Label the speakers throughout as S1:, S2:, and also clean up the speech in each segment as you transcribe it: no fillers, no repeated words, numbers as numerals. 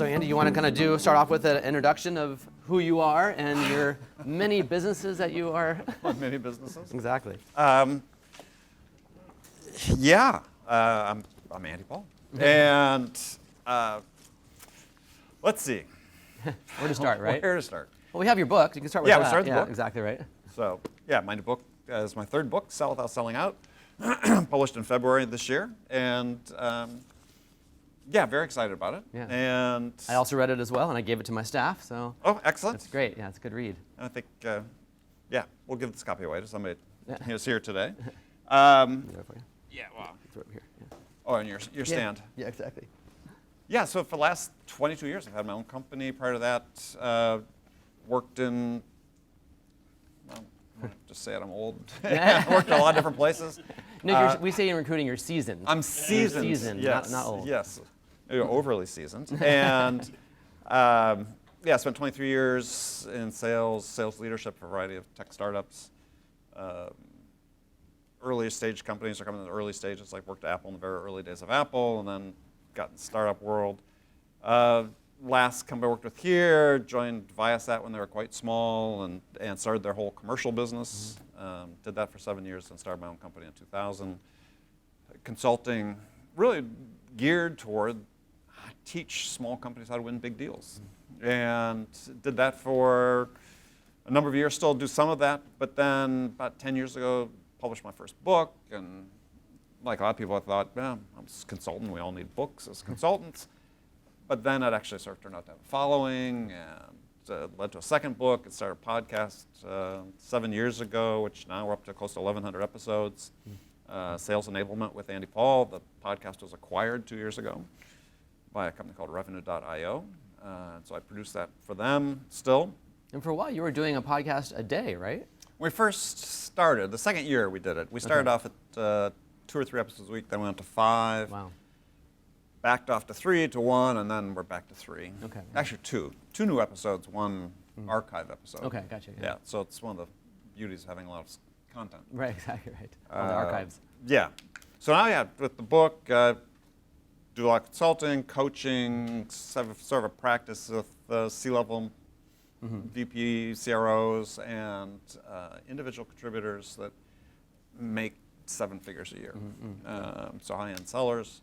S1: So Andy, you want to kind of start off with an introduction of who you are and your many businesses that you are.
S2: Many businesses.
S1: Exactly.
S2: Yeah, I'm Andy Paul, and let's see.
S1: Where to start, right?
S2: Where to start?
S1: Well, we have your book. You can start with
S2: Yeah,
S1: that.
S2: we start the book.
S1: Exactly right.
S2: So yeah, my new book is my third book, Sell Without Selling Out, published in February this year, and yeah, very excited about it.
S1: Yeah.
S2: And
S1: I also read it as well, and I gave it to my staff. So.
S2: Oh, excellent.
S1: It's great. Yeah, it's a good read.
S2: I think yeah, we'll give this copy away to somebody who's here today.
S1: Yeah,
S2: wow.
S1: throw it here. Yeah.
S2: Oh, and your stand.
S1: Yeah, exactly.
S2: Yeah, so for the last 22 years, I've had my own company. Prior to that, worked in, well, just say it, I'm old. Worked in a lot of different places.
S1: No, we say in recruiting, you're seasoned.
S2: I'm seasoned.
S1: You're seasoned,
S2: yes,
S1: not old.
S2: Yes, maybe overly seasoned. And yeah, I spent 23 years in sales leadership for a variety of tech startups. Early stage companies are coming in the early stages, like worked at Apple in the very early days of Apple, and then got in the startup world. Last company I worked with here, joined Viasat when they were quite small and started their whole commercial business. Did that for 7 years and started my own company in 2000. Consulting, really geared toward teach small companies how to win big deals. And did that for a number of years, still do some of that, but then about 10 years ago, published my first book, and like a lot of people, I thought, I'm a consultant, we all need books as consultants. But then it actually sort of turned out to have a following, and led to a second book. It started a podcast 7 years ago, which now we're up to close to 1,100 episodes. Sales Enablement with Andy Paul. The podcast was acquired 2 years ago by a company called Revenue.io. So I produced that for them still.
S1: And for a while, you were doing a podcast a day, right?
S2: When we first started, the second year we did it, we started off at 2 or 3 episodes a week, then we went to 5.
S1: Wow.
S2: Backed off to 3 to 1, and then we're back to 3.
S1: Okay.
S2: Actually 2. 2 new episodes, 1 archive episode.
S1: Okay, gotcha.
S2: Yeah, so it's one of the beauties of having a lot of content.
S1: Right, exactly right. All the archives.
S2: Yeah. So now, yeah, with the book, do a lot of consulting, coaching, sort of a practice with C-level VP, CROs, and individual contributors that make 7 figures a year. So high-end sellers.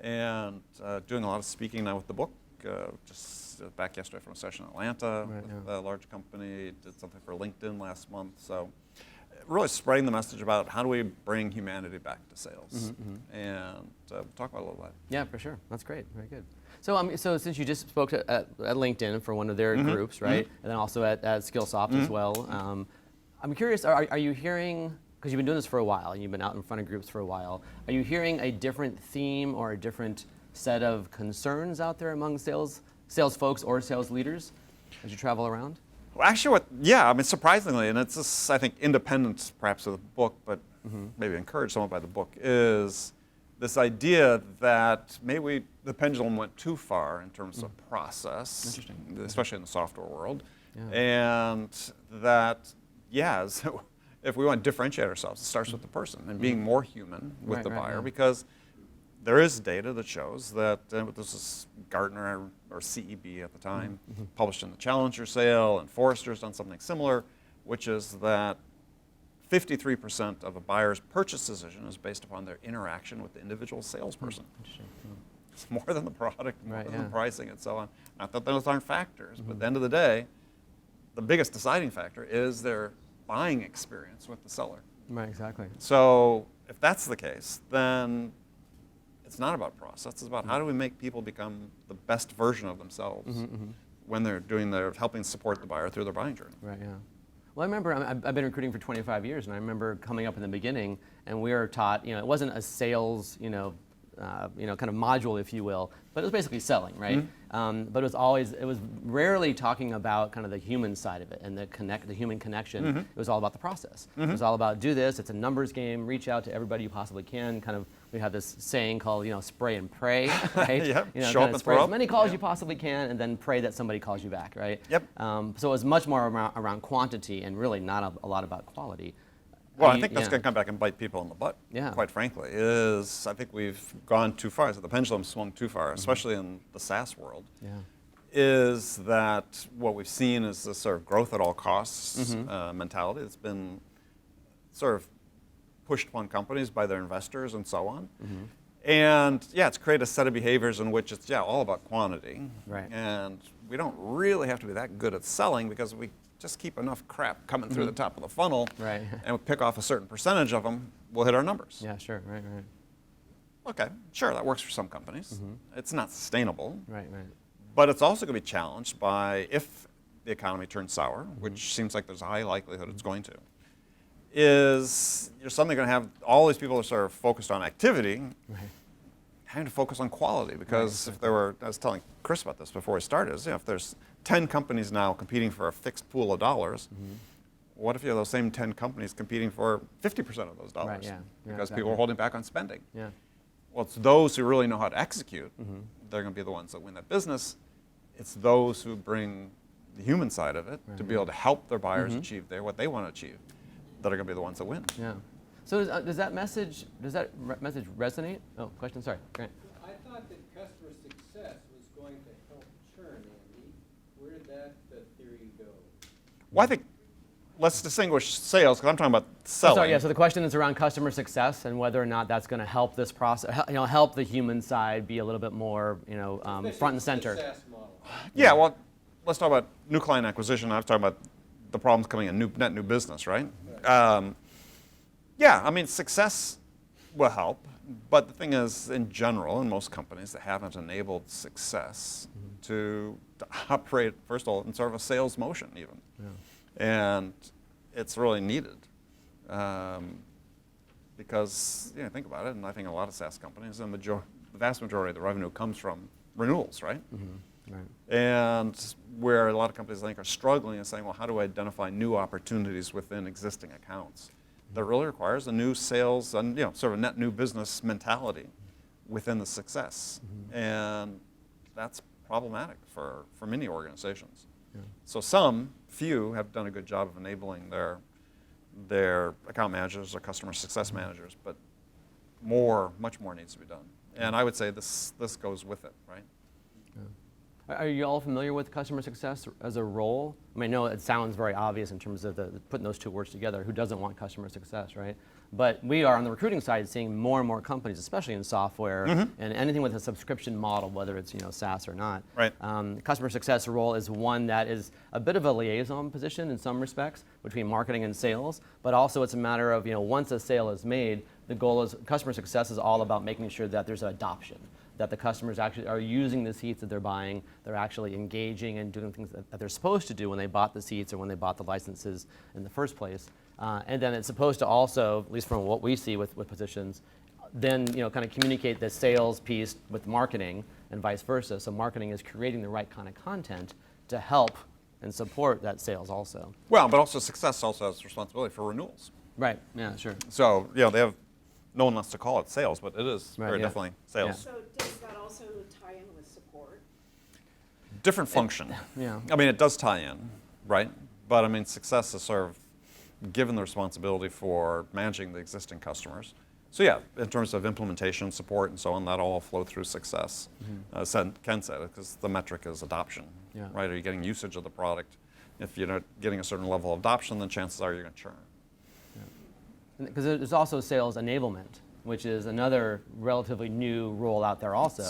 S2: And doing a lot of speaking now with the book. Just back yesterday from a session in Atlanta with a large company. Did something for LinkedIn last month. So really spreading the message about how do we bring humanity back to sales. And talk about a little bit.
S1: Yeah, for sure. That's great. Very good. So, so since you just spoke at LinkedIn for one of their groups, right? And then also at Skillsoft as well. I'm curious, are you hearing, because you've been doing this for a while, and you've been out in front of groups for a while, are you hearing a different theme or a different set of concerns out there among sales folks or sales leaders as you travel around?
S2: Well, actually, yeah, I mean, surprisingly, and it's just, I think, independent perhaps of the book, but maybe encouraged somewhat by the book, is this idea that maybe the pendulum went too far in terms of process, especially in the software world, and that, yeah, so if we want to differentiate ourselves, it starts with the person and being more human with the buyer, because there is data that shows that, this is Gartner or CEB at the time, published in the Challenger sale, and Forrester's done something similar, which is that 53% of a buyer's purchase decision is based upon their interaction with the individual salesperson. It's more than the product, more than the pricing and so on. Not that those aren't factors, but at the end of the day, the biggest deciding factor is their buying experience with the seller.
S1: Right, exactly.
S2: So if that's the case, then it's not about process. It's about how do we make people become the best version of themselves when they're helping support the buyer through their buying journey.
S1: Right, yeah. Well, I remember, I've been recruiting for 25 years, and I remember coming up in the beginning, and we were taught, it wasn't a sales, kind of module, if you will, but it was basically selling, right? But it was rarely talking about kind of the human side of it and the human connection. It was all about the process. It was all about do this. It's a numbers game. Reach out to everybody you possibly can. Kind of, we have this saying called, spray and pray, right?
S2: Show up and
S1: spray
S2: throw
S1: as many calls you possibly can, and then pray that somebody calls you back, right? So it was much more around quantity and really not a lot about quality.
S2: Well, I think that's going to come back and bite people in the butt,
S1: Yeah.
S2: quite frankly, is I think we've gone too far. So the pendulum swung too far, especially in the SaaS world,
S1: Yeah.
S2: is that what we've seen is this sort of growth at all costs mentality that's been sort of pushed upon companies by their investors and so on. And yeah, it's created a set of behaviors in which it's all about quantity.
S1: Right.
S2: And we don't really have to be that good at selling because we just keep enough crap coming through the top of the funnel,
S1: Right.
S2: and we pick off a certain percentage of them, we'll hit our numbers.
S1: Yeah, sure, right.
S2: Okay, sure, that works for some companies. It's not sustainable,
S1: Right.
S2: but it's also going to be challenged by if the economy turns sour, which seems like there's a high likelihood it's going to, is you're suddenly going to have all these people that are sort of focused on activity, having to focus on quality, because if there were, I was telling Chris about this before we started, is, if there's 10 companies now competing for a fixed pool of dollars, what if you have those same 10 companies competing for 50% of those dollars?
S1: Right, yeah.
S2: Because
S1: Exactly.
S2: people are holding back on spending.
S1: Yeah.
S2: Well, it's those who really know how to execute. They're going to be the ones that win that business. It's those who bring the human side of it to be able to help their buyers achieve what they want to achieve that are going to be the ones that win.
S1: Yeah. So does that message resonate? Oh, question. Sorry, Grant.
S3: I thought that customer success was going to help churn, Andy. Where did that theory go?
S2: Well, I think let's distinguish sales, because I'm talking about selling.
S1: Sorry, yeah. So the question is around customer success and whether or not that's going to help this process, help the human side be a little bit more, front and center.
S3: The SaaS model.
S2: Yeah, well, let's talk about new client acquisition. I was talking about the problems coming in net new business, right? Yeah, I mean, success will help, but the thing is, in general, in most companies, they haven't enabled success to operate, first of all, in sort of a sales motion even. And it's really needed. Because, think about it, and I think a lot of SaaS companies, the vast majority of the revenue comes from renewals, right?
S1: Right.
S2: And where a lot of companies, I think, are struggling and saying, well, how do I identify new opportunities within existing accounts? That really requires a new sales and sort of net new business mentality within the success. And that's problematic for many organizations. So few have done a good job of enabling their account managers or customer success managers, but much more needs to be done. And I would say this goes with it, right?
S1: Are you all familiar with customer success as a role? I mean, I know it sounds very obvious in terms of putting those two words together. Who doesn't want customer success, right? But we are on the recruiting side seeing more and more companies, especially in software and anything with a subscription model, whether it's SaaS or not.
S2: Right.
S1: Customer success role is one that is a bit of a liaison position in some respects between marketing and sales, but also it's a matter of once a sale is made, the goal is customer success is all about making sure that there's adoption, that the customers actually are using the seats that they're buying, they're actually engaging and doing things that they're supposed to do when they bought the seats or when they bought the licenses in the first place. And then it's supposed to also, at least from what we see with positions, then kind of communicate the sales piece with marketing and vice versa. So marketing is creating the right kind of content to help and support that sales also.
S2: Well, but also success also has responsibility for renewals.
S1: Right, yeah, sure.
S2: So, they have, no one wants to call it sales, but it is
S1: Right,
S2: very
S1: yeah.
S2: definitely sales.
S1: Yeah.
S4: So does that also tie in with support?
S2: Different function.
S1: Yeah.
S2: I mean, it does tie in, right? But I mean, success is sort of given the responsibility for managing the existing customers. So yeah, in terms of implementation, support, and so on, that all flow through success. Ken said it, because the metric is adoption,
S1: Yeah.
S2: right? Are you getting usage of the product? If you're not getting a certain level of adoption, then chances are you're going to churn.
S1: Because there's also sales enablement, which is another relatively new role out there also.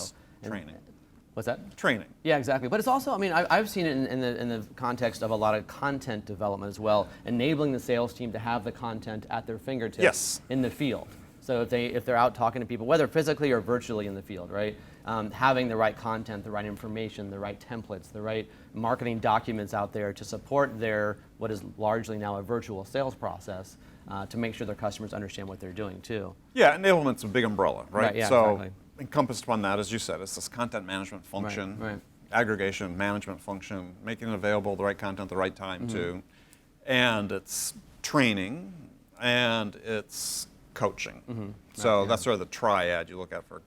S2: Training.
S1: What's that?
S2: Training.
S1: Yeah, exactly. But it's also, I mean, I've seen it in the context of a lot of content development as well, enabling the sales team to have the content at their fingertips
S2: Yes.
S1: in the field. So if they're out talking to people, whether physically or virtually in the field, right? Having the right content, the right information, the right templates, the right marketing documents out there to support what is largely now a virtual sales process, to make sure their customers understand what they're doing too.
S2: Yeah, enablement's a big umbrella, right?
S1: Right, yeah,
S2: so
S1: exactly.
S2: encompassed upon that, as you said, it's this content management function,
S1: Right.
S2: aggregation management function, making it available, the right content, the right time too, and it's training, and it's coaching. So that's sort of the triad you look at for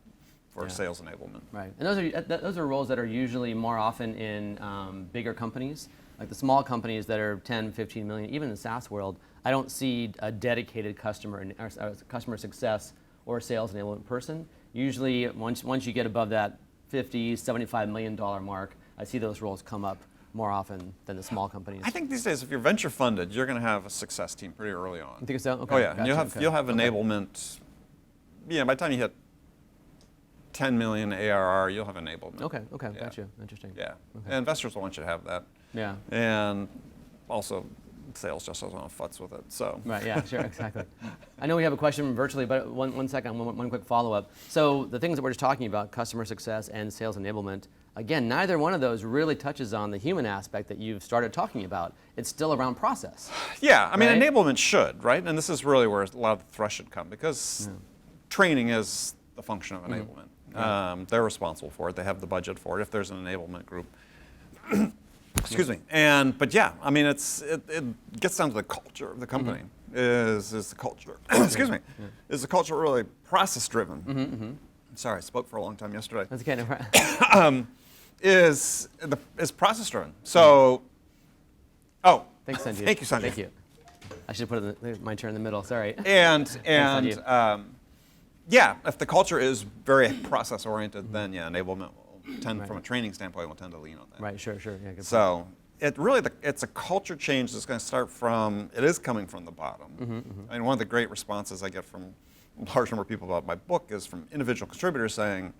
S2: sales enablement.
S1: Right, and those are roles that are usually more often in bigger companies, like the small companies that are 10, 15 million, even in the SaaS world. I don't see a dedicated customer success or sales enablement person. Usually, once you get above that $50, $75 million mark, I see those roles come up more often than the small companies.
S2: I think these days, if you're venture funded, you're going to have a success team pretty early on.
S1: You think so? Okay.
S2: Oh yeah, and
S1: Gotcha.
S2: you'll have
S1: Okay.
S2: enablement. Yeah, by the time you hit 10 million ARR, you'll have enablement.
S1: Okay.
S2: Yeah.
S1: Gotcha. Interesting.
S2: Yeah,
S1: Okay.
S2: and investors will want you to have that.
S1: Yeah.
S2: And also, sales just doesn't want to futz with it. So.
S1: Right, yeah, sure, exactly. I know we have a question virtually, but one second, one quick follow-up. So the things that we're just talking about, customer success and sales enablement, again, neither one of those really touches on the human aspect that you've started talking about. It's still around process.
S2: Yeah, I mean,
S1: Right?
S2: enablement should, right? And this is really where a lot of the thrust should come, because training is the function of enablement. They're responsible for it. They have the budget for it if there's an enablement group. Excuse me. But yeah, I mean, it gets down to the culture of the company. Is the culture, excuse me, is the culture really process driven? Sorry, I spoke for a long time yesterday.
S1: That's kind of
S2: Is process driven. So,
S1: Thanks, Sanjay.
S2: Thank you, Sanjay.
S1: Thank you. I should put my turn in the middle, sorry.
S2: And yeah, if the culture is very process oriented, then yeah, enablement will tend, from a training standpoint, will tend to lean on that.
S1: Right, sure, yeah, good point.
S2: So it's a culture change that's going to start from, it is coming from the bottom. I mean, one of the great responses I get from a large number of people about my book is from individual contributors saying,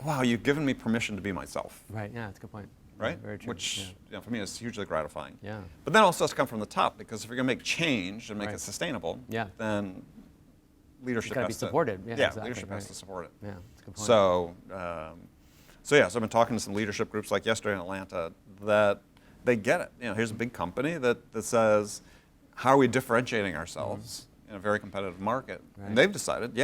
S2: wow, you've given me permission to be myself.
S1: Right, yeah, that's a good point.
S2: Right?
S1: Very true.
S2: Which, for me is hugely gratifying.
S1: Yeah.
S2: But then also has to come from the top, because if you're going to make change and make
S1: Right.
S2: it sustainable,
S1: Yeah.
S2: then leadership
S1: gotta
S2: has
S1: be
S2: to
S1: supported. Yeah, exactly,
S2: leadership has
S1: right.
S2: to support it.
S1: Yeah, that's a good point.
S2: So I've been talking to some leadership groups like yesterday in Atlanta that they get it. Here's a big company that says, how are we differentiating ourselves in a very competitive market?
S1: Right.
S2: And they've decided,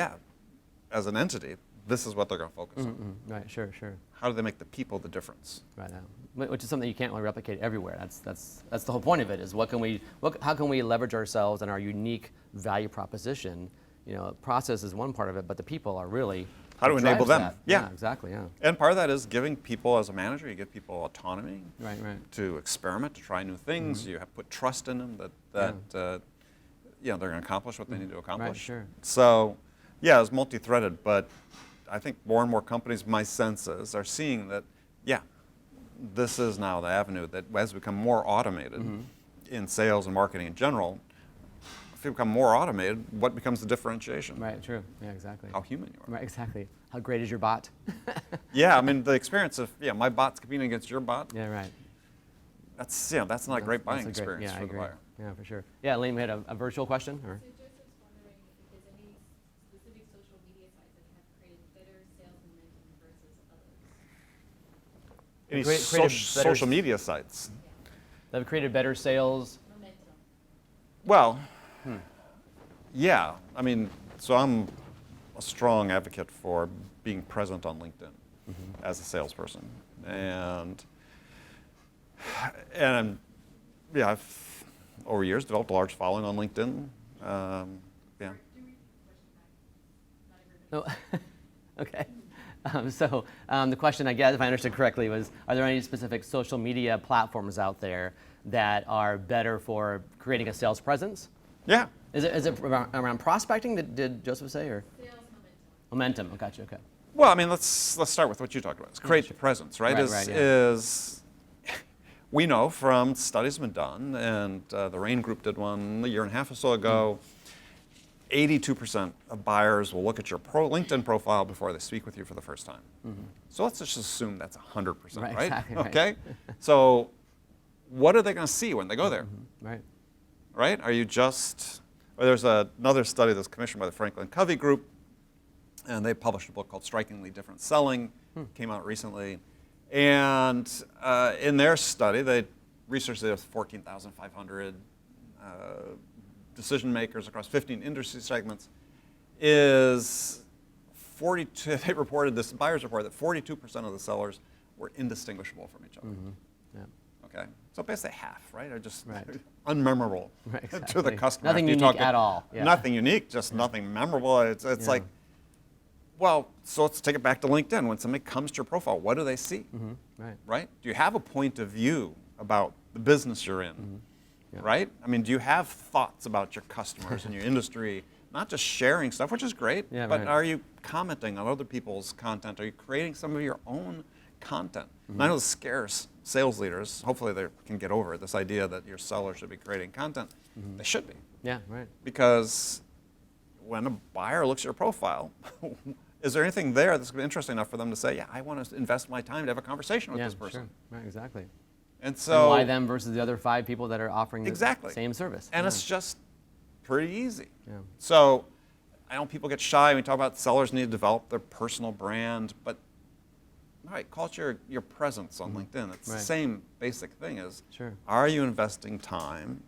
S2: as an entity, this is what they're going to focus on.
S1: Right, sure.
S2: How do they make the people the difference?
S1: Right now, which is something you can't really replicate everywhere. That's the whole point of it. Is how can we leverage ourselves and our unique value proposition? Process is one part of it, but the people are really
S2: How to
S1: what
S2: enable
S1: drives
S2: them.
S1: that.
S2: Yeah.
S1: Exactly. Yeah.
S2: And part of that is giving people, as a manager, you give people autonomy
S1: Right.
S2: to experiment, to try new things. You have to put trust in them that they're going to accomplish what they need to accomplish.
S1: sure.
S2: So, yeah, it's multi-threaded, but I think more and more companies, my sense is, are seeing that, this is now the avenue that as we become more automated in sales and marketing in general, if you become more automated, what becomes the differentiation?
S1: Right. True. Yeah. Exactly.
S2: How human you are.
S1: Right. Exactly. How great is your bot?
S2: Yeah, I mean, the experience of, my bot's competing against your bot,
S1: Yeah. Right.
S2: that's not a great buying experience
S1: I
S2: for the
S1: agree.
S2: buyer.
S1: Yeah, for sure. Yeah, Elaine, we had a virtual question, or?
S5: So Joseph's wondering if there's any specific social media sites that have created better sales momentum versus others.
S2: Any
S1: Created better
S2: social media sites?
S1: That have created better sales.
S5: Momentum.
S2: Well, yeah. I mean, so I'm a strong advocate for being present on LinkedIn as a salesperson, and I've over years developed a large following on LinkedIn. Yeah.
S1: No. Okay. The question, I guess, if I understood correctly, was: are there any specific social media platforms out there that are better for creating a sales presence?
S2: Yeah.
S1: Is it around prospecting? Did Joseph say, or
S5: Sales momentum.
S1: momentum? Oh, gotcha. Okay.
S2: Well, I mean, let's start with what you talked about. It's create the presence, right?
S1: Right,
S2: We know from studies that have been done, and the RAIN group did one a year and a half or so ago, 82% of buyers will look at your LinkedIn profile before they speak with you for the first time. So let's just assume that's 100%, right?
S1: Exactly, right.
S2: Okay? So what are they going to see when they go there?
S1: Right.
S2: Right? Are you just, there's another study that's commissioned by the Franklin Covey Group, and they published a book called Strikingly Different Selling, came out recently. And in their study, they researched 14,500 decision makers across 15 industry segments. They reported this, buyers reported that 42% of the sellers were indistinguishable from each other.
S1: Yeah.
S2: Okay, so basically half, right? Are just
S1: Right.
S2: unmemorable
S1: Right,
S2: to the
S1: exactly.
S2: customer.
S1: Nothing
S2: After you
S1: unique
S2: talk
S1: at all. Yeah.
S2: Nothing unique, just nothing memorable. It's like, well, so let's take it back to LinkedIn. When somebody comes to your profile, what do they see?
S1: Right.
S2: Right? Do you have a point of view about the business you're in?
S1: Yeah.
S2: right? I mean, do you have thoughts about your customers and your industry? Not just sharing stuff, which is great,
S1: Yeah,
S2: but
S1: right.
S2: are you commenting on other people's content? Are you creating some of your own content?
S1: Mm-hmm.
S2: And I know this scares sales leaders. Hopefully they can get over it, this idea that your seller should be creating content.
S1: Mm-hmm.
S2: They should be.
S1: Yeah, right.
S2: Because when a buyer looks at your profile, is there anything there that's going to be interesting enough for them to say, yeah, I want to invest my time to have a conversation with
S1: Yeah,
S2: this person?
S1: sure. Right, exactly.
S2: And so,
S1: And why them versus the other 5 people that are offering the
S2: Exactly.
S1: same service?
S2: and
S1: Yeah.
S2: it's just pretty easy.
S1: Yeah.
S2: So I know people get shy when we talk about sellers need to develop their personal brand, but all right, call it your presence on LinkedIn. It's the
S1: Right.
S2: same basic thing as,
S1: Sure.
S2: are you investing time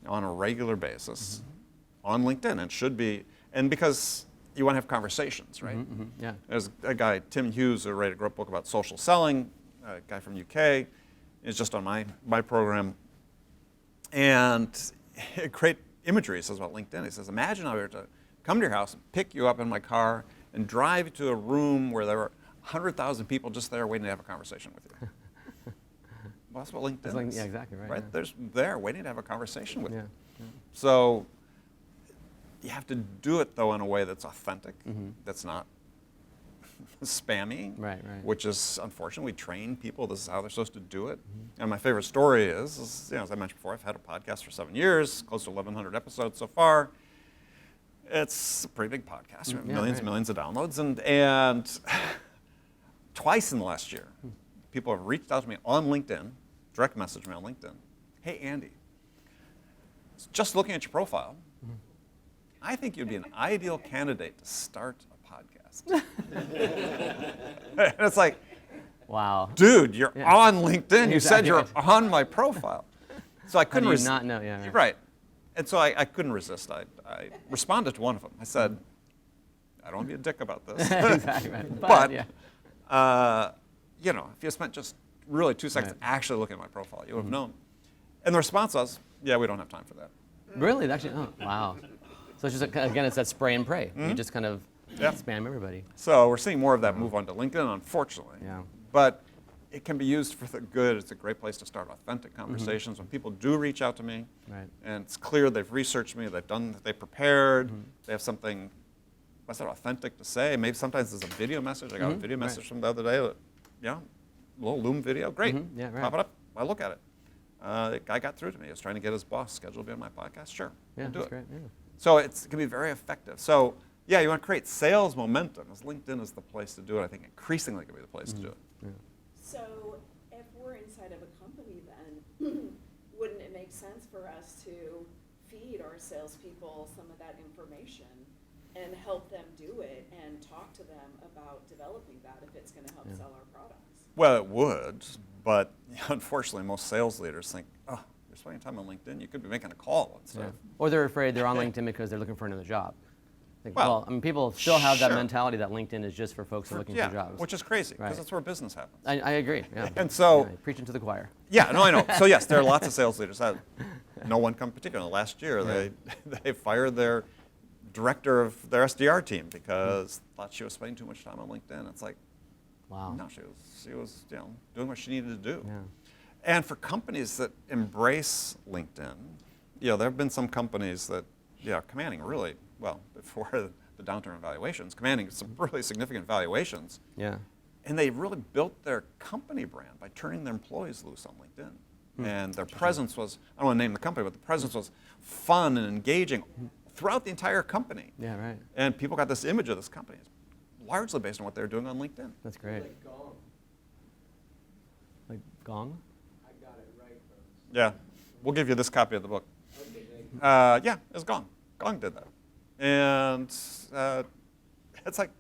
S2: on a regular basis on LinkedIn? It should be, and because you want to have conversations, right?
S1: Yeah.
S2: There's a guy, Tim Hughes, who wrote a great book about social selling, a guy from UK, is just on my program. And great imagery he says about LinkedIn. He says, imagine I were to come to your house and pick you up in my car and drive you to a room where there were 100,000 people just there waiting to have a conversation with you. Well, that's what LinkedIn
S1: It's like-
S2: is.
S1: yeah, exactly, right, yeah.
S2: There's there waiting to have a conversation with
S1: Yeah.
S2: you. So you have to do it, though, in a way that's authentic, that's not spammy,
S1: Right.
S2: which is, unfortunately, we train people. This is how they're supposed to do it. And my favorite story is, as I mentioned before, I've had a podcast for 7 years, close to 1,100 episodes so far. It's a pretty big podcast,
S1: Yeah,
S2: millions
S1: right.
S2: and millions of downloads. And twice in the last year, people have reached out to me on LinkedIn, direct message me on LinkedIn. Hey, Andy, just looking at your profile, I think you'd be an ideal candidate to start a podcast. And it's like,
S1: Wow.
S2: dude, you're
S1: Yeah.
S2: on LinkedIn. You said
S1: Exactly
S2: you're
S1: right.
S2: on my profile. So I
S1: How do
S2: couldn't
S1: you not know? Yeah.
S2: You're right. And so I couldn't resist. I responded to one of them. I said, I don't want to be a dick about this.
S1: Exactly right.
S2: But,
S1: yeah.
S2: if you spent just really 2 seconds
S1: Right.
S2: actually looking at my profile, you would have known. And the response was, yeah, we don't have time for that.
S1: Really? Actually, oh, wow. So it's just, again, it's that spray and pray. You just kind of
S2: Yeah.
S1: spam everybody.
S2: So we're seeing more of that move on to LinkedIn, unfortunately.
S1: Yeah.
S2: But it can be used for the good. It's a great place to start authentic conversations. When people do reach out to me,
S1: Right.
S2: and it's clear they've researched me, they prepared, they have something, what's that, authentic to say. Maybe sometimes there's a video message. I got a video message from the other day, a little Loom video. Great.
S1: Yeah, right.
S2: Pop it up. I look at it. The guy got through to me. He was trying to get his boss scheduled to be on my podcast. Sure,
S1: Yeah,
S2: we'll do
S1: that's
S2: it.
S1: great. Yeah.
S2: So it can be very effective. So yeah, you want to create sales momentum. As LinkedIn is the place to do it. I think increasingly can be the place to do it.
S4: So if we're inside of a company then, wouldn't it make sense for us to feed our salespeople some of that information and help them do it and talk to them about developing that if it's going to help sell our products?
S2: Well, it would, but unfortunately, most sales leaders think, oh, you're spending time on LinkedIn. You could be making a call instead
S1: Yeah.
S2: of.
S1: Or they're afraid they're on LinkedIn because they're looking for another job. Like,
S2: Well,
S1: well, I mean, people still have that
S2: sure.
S1: mentality that LinkedIn is just for folks who are looking
S2: Yeah,
S1: for jobs.
S2: which is crazy because
S1: Right.
S2: that's where business happens.
S1: I agree. Yeah.
S2: And so-
S1: Yeah, preaching to the choir.
S2: Yeah, no, I know. So yes, there are lots of sales leaders. No one come particular. Last year, they fired their director of their SDR team because thought she was spending too much time on LinkedIn. It's like,
S1: Wow.
S2: no, she was doing what she needed to do.
S1: Yeah.
S2: And for companies that embrace LinkedIn, there have been some companies that, commanding really, well, before the downturn in valuations, commanding some really significant valuations.
S1: Yeah.
S2: And they really built their company brand by turning their employees loose on LinkedIn. And their presence was, I don't want to name the company, but the presence was fun and engaging throughout the entire company.
S1: Yeah, right.
S2: And people got this image of this company, largely based on what they were doing on LinkedIn.
S1: That's great.
S3: Like Gong.
S1: Like Gong?
S3: I got it right, folks.
S2: Yeah, we'll give you this copy of the book.
S3: Okay, thank you.
S2: Yeah, it's Gong. Gong did that. And it's like,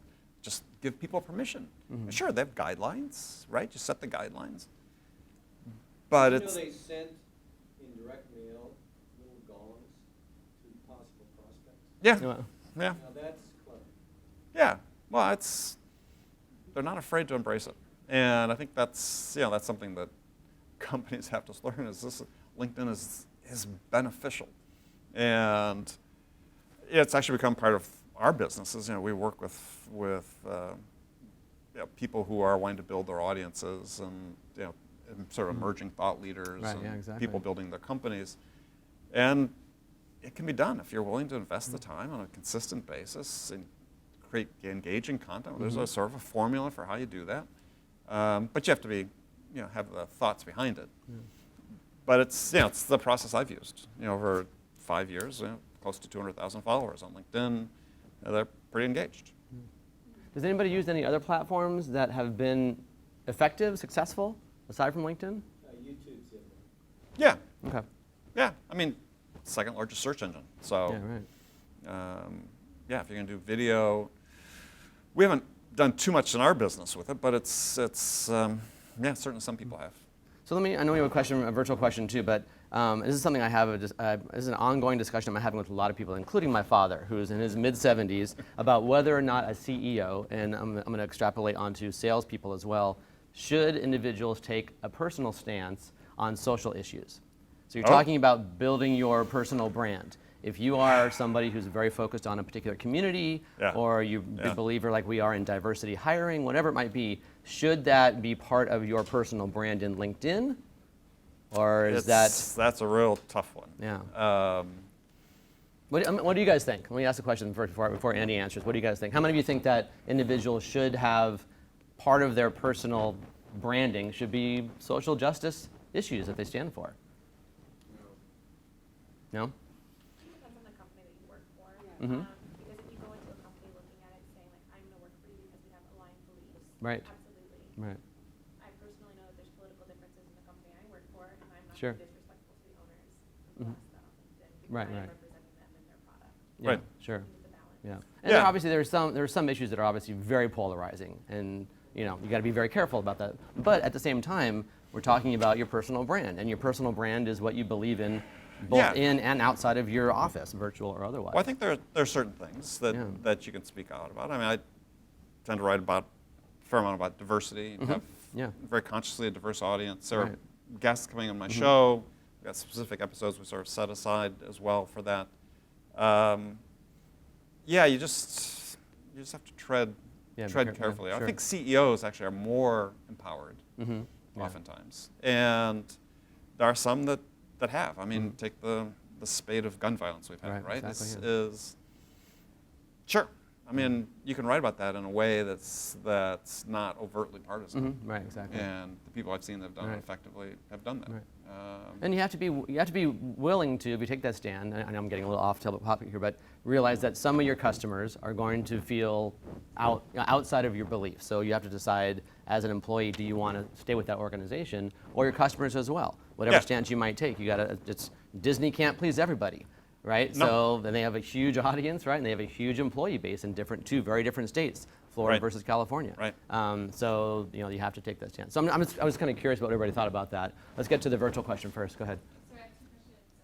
S2: just give people permission. Sure, they have guidelines, right? You set the guidelines. But
S3: You
S2: it's,
S3: know they sent in direct mail little gongs to possible prospects?
S2: yeah,
S1: Well,
S2: yeah,
S3: Now that's clever.
S2: yeah. Well, they're not afraid to embrace it. And I think that's something that companies have to learn is LinkedIn is beneficial. And it's actually become part of our businesses. We work with people who are wanting to build their audiences and sort of emerging thought leaders
S1: Right,
S2: and
S1: yeah, exactly.
S2: people building their companies. And it can be done if you're willing to invest the time on a consistent basis and create engaging content. There's a sort of a formula for how you do that. But you have to be, have the thoughts behind it. But it's the process I've used. Over 5 years, close to 200,000 followers on LinkedIn. They're pretty engaged.
S1: Does anybody use any other platforms that have been effective, successful, aside from LinkedIn?
S3: YouTube's in there.
S2: Yeah.
S1: Okay.
S2: Yeah. I mean, second largest search engine. So,
S1: Yeah, right.
S2: if you're going to do video, we haven't done too much in our business with it, but it's certainly some people have.
S1: So I know we have a virtual question too, but this is something I have, this is an ongoing discussion I'm having with a lot of people, including my father, who's in his mid-70s, about whether or not a CEO, and I'm going to extrapolate onto salespeople as well, should individuals take a personal stance on social issues. So you're talking about building your personal brand. If you are somebody who's very focused on a particular community, or you're a big believer like we are in diversity hiring, whatever it might be, should that be part of your personal brand in LinkedIn? Or is
S2: that's a real tough one.
S1: Yeah. What do you guys think? Let me ask the question before Andy answers. What do you guys think? How many of you think that individuals should have part of their personal branding should be social justice issues that they stand for? No?
S5: Depends on the company that you work for.
S1: Mm-hmm.
S5: Because if you go into a company looking at it and saying, like, I'm going to work for you because we have aligned beliefs.
S1: Right.
S5: Absolutely.
S1: Right.
S5: I personally know that there's political differences in the company I work for, and I'm not
S1: Sure.
S5: being disrespectful to the owners of that on LinkedIn because
S1: Right,
S5: I am
S1: right.
S5: representing them and their product.
S1: Yeah,
S2: Right.
S1: Sure.
S5: It's a balance.
S1: Yeah. And there are some issues that are obviously very polarizing, and you got to be very careful about that. But at the same time, we're talking about your personal brand, and your personal brand is what you believe in, both in and outside of your office, virtual or otherwise.
S2: Well, I think there are certain things that you can speak out about. I mean, I tend to write a fair amount about diversity and have very consciously a diverse audience. There are guests coming on my show. We've got specific episodes we sort of set aside as well for that. You just have to tread carefully.
S1: Sure.
S2: I think CEOs actually are more empowered oftentimes. And there are some that have. I mean, take the spate of gun violence we've had, right?
S1: Exactly,
S2: This is, sure. I mean, you can write about that in a way that's not overtly partisan.
S1: Right, exactly.
S2: And the people I've seen that have done it effectively have done that.
S1: Right. And you have to be willing to, if you take that stand, I know I'm getting a little off topic here, but realize that some of your customers are going to feel outside of your beliefs. So you have to decide, as an employee, do you want to stay with that organization, or your customers as well? Whatever stance you might take, Disney can't please everybody, right?
S2: No.
S1: So then they have a huge audience, right? And they have a huge employee base in two very different states, Florida versus California.
S2: Right.
S1: So you have to take that stance. So I was kind of curious what everybody thought about that. Let's get to the virtual question first. Go ahead.
S5: So I have two questions.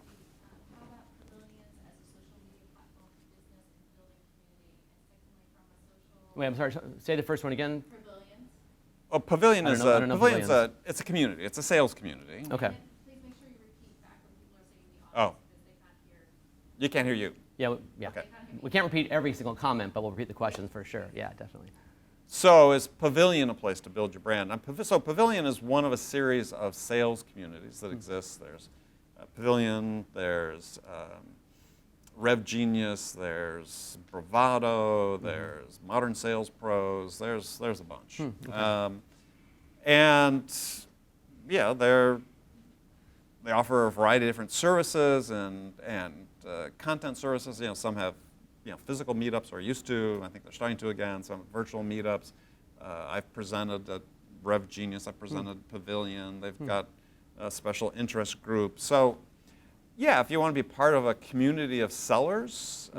S5: Firstly, how about pavilions as a social media platform for business and building community? And secondly, from a social...
S1: Wait, I'm sorry. Say the first one again.
S5: Pavilions.
S2: Well, Pavilion
S1: I don't know
S2: Pavilion's
S1: Pavilions.
S2: it's a community. It's a sales community.
S1: Okay.
S5: And please make sure you repeat back when people are saying the audience because they can't hear.
S2: You can't hear you.
S1: Yeah.
S2: Okay.
S1: We can't repeat every single comment, but we'll repeat the questions for sure. Yeah, definitely.
S2: So is Pavilion a place to build your brand? So Pavilion is one of a series of sales communities that exists. There's Pavilion, there's Rev Genius, there's Bravado, there's Modern Sales Pros, there's a bunch. And yeah, they offer a variety of different services and content services. Some have physical meetups, or used to. I think they're starting to again. Some virtual meetups. I've presented at Rev Genius. I've presented Pavilion. They've got a special interest group. So yeah, if you want to be part of a community of sellers,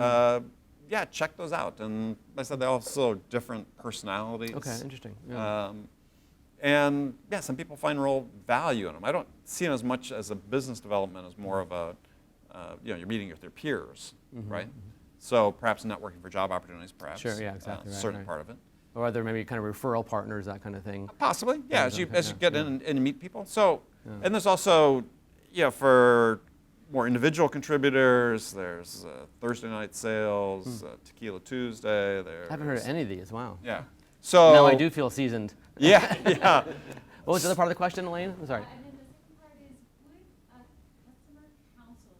S2: check those out. And like I said, they also have different personalities.
S1: Okay, interesting. Yeah.
S2: And yeah, some people find real value in them. I don't see them as much as a business development as more of a, you're meeting with your peers, right? So perhaps networking for job opportunities, perhaps.
S1: Sure, yeah, exactly. Right,
S2: certain
S1: right.
S2: part of it.
S1: Or other maybe kind of referral partners, that kind of thing.
S2: Possibly, yeah, as you get in and meet people. So,
S1: Yeah.
S2: and there's also, for more individual contributors, there's Thursday night sales, Tequila Tuesday.
S1: I haven't heard of any of these. Wow.
S2: Yeah. So
S1: Now I do feel seasoned.
S2: Yeah.
S1: What was the other part of the question, Elaine? I'm sorry.
S5: And then the second part is, would a customer council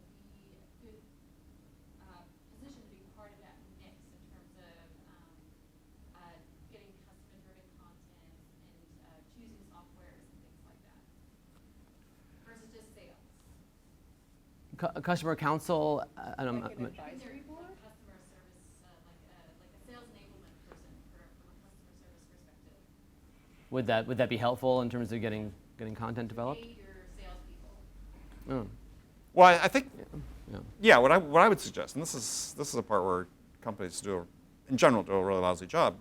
S1: Customer counsel.
S4: Like an advisory
S5: There's
S4: board?
S5: a customer service, like a sales enablement person from a customer service perspective.
S1: Would that be helpful in terms of getting content developed?
S5: Pay your salespeople.
S1: Oh,
S2: Well, I think,
S1: yeah.
S2: yeah, what I would suggest, and this is a part where companies in general do a really lousy job,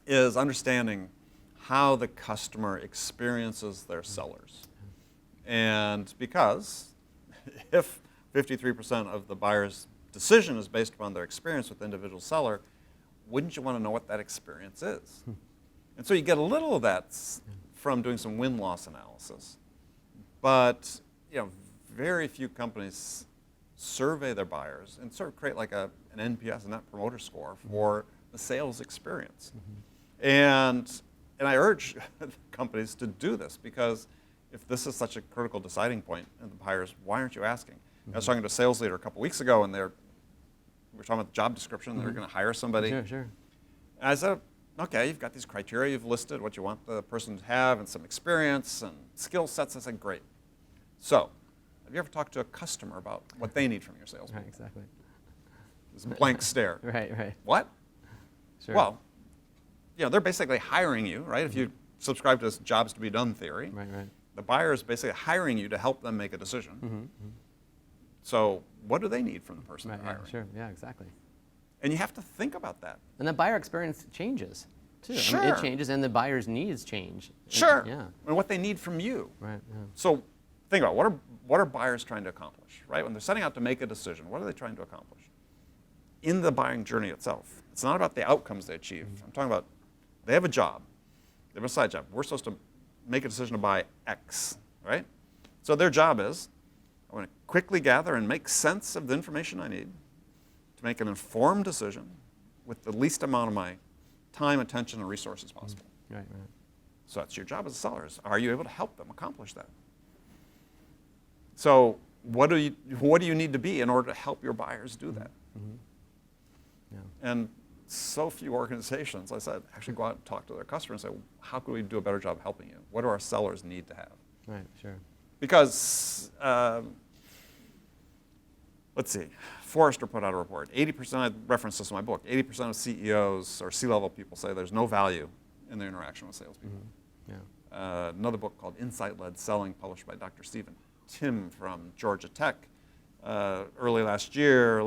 S2: is understanding how the customer experiences their sellers. And because if 53% of the buyer's decision is based upon their experience with the individual seller, wouldn't you want to know what that experience is? And so you get a little of that from doing some win-loss analysis. But very few companies survey their buyers and sort of create like an NPS, a Net Promoter Score, for the sales experience. And I urge companies to do this, because if this is such a critical deciding point in the buyers, why aren't you asking? I was talking to a sales leader a couple weeks ago, and we were talking about the job description. They're going to hire somebody.
S1: Sure.
S2: And I said, okay, you've got these criteria you've listed, what you want the person to have, and some experience and skill sets. I said, great. So, have you ever talked to a customer about what they need from your salespeople?
S1: Right, exactly.
S2: This blank stare.
S1: Right.
S2: What?
S1: Sure.
S2: Well, they're basically hiring you, right? If you subscribe to this jobs to be done theory,
S1: Right.
S2: the buyer is basically hiring you to help them make a decision. So what do they need from the person
S1: Right.
S2: they're
S1: Yeah,
S2: hiring?
S1: sure. Yeah, exactly.
S2: And you have to think about that.
S1: And the buyer experience changes too. I mean,
S2: Sure.
S1: it changes, and the buyer's needs change.
S2: Sure.
S1: Yeah.
S2: And what they need from you.
S1: Right. Yeah.
S2: So think about what are buyers trying to accomplish, right? When they're setting out to make a decision, what are they trying to accomplish? In the buying journey itself, it's not about the outcomes they achieve. I'm talking about they have a job, they have a side job. We're supposed to make a decision to buy X, right? So their job is, I want to quickly gather and make sense of the information I need to make an informed decision with the least amount of my time, attention, and resources possible.
S1: Right.
S2: So that's your job as a seller. Are you able to help them accomplish that? So what do you need to be in order to help your buyers do that?
S1: Yeah.
S2: And so few organizations, I said, actually go out and talk to their customers and say, how can we do a better job helping you? What do our sellers need to have?
S1: Right. Sure.
S2: Because, let's see, Forrester put out a report. 80%, I referenced this in my book, 80% of CEOs or C-level people say there's no value in their interaction with salespeople.
S1: Yeah.
S2: Another book called Insight-Led Selling, published by Dr. Stephen Tim from Georgia Tech, late last year,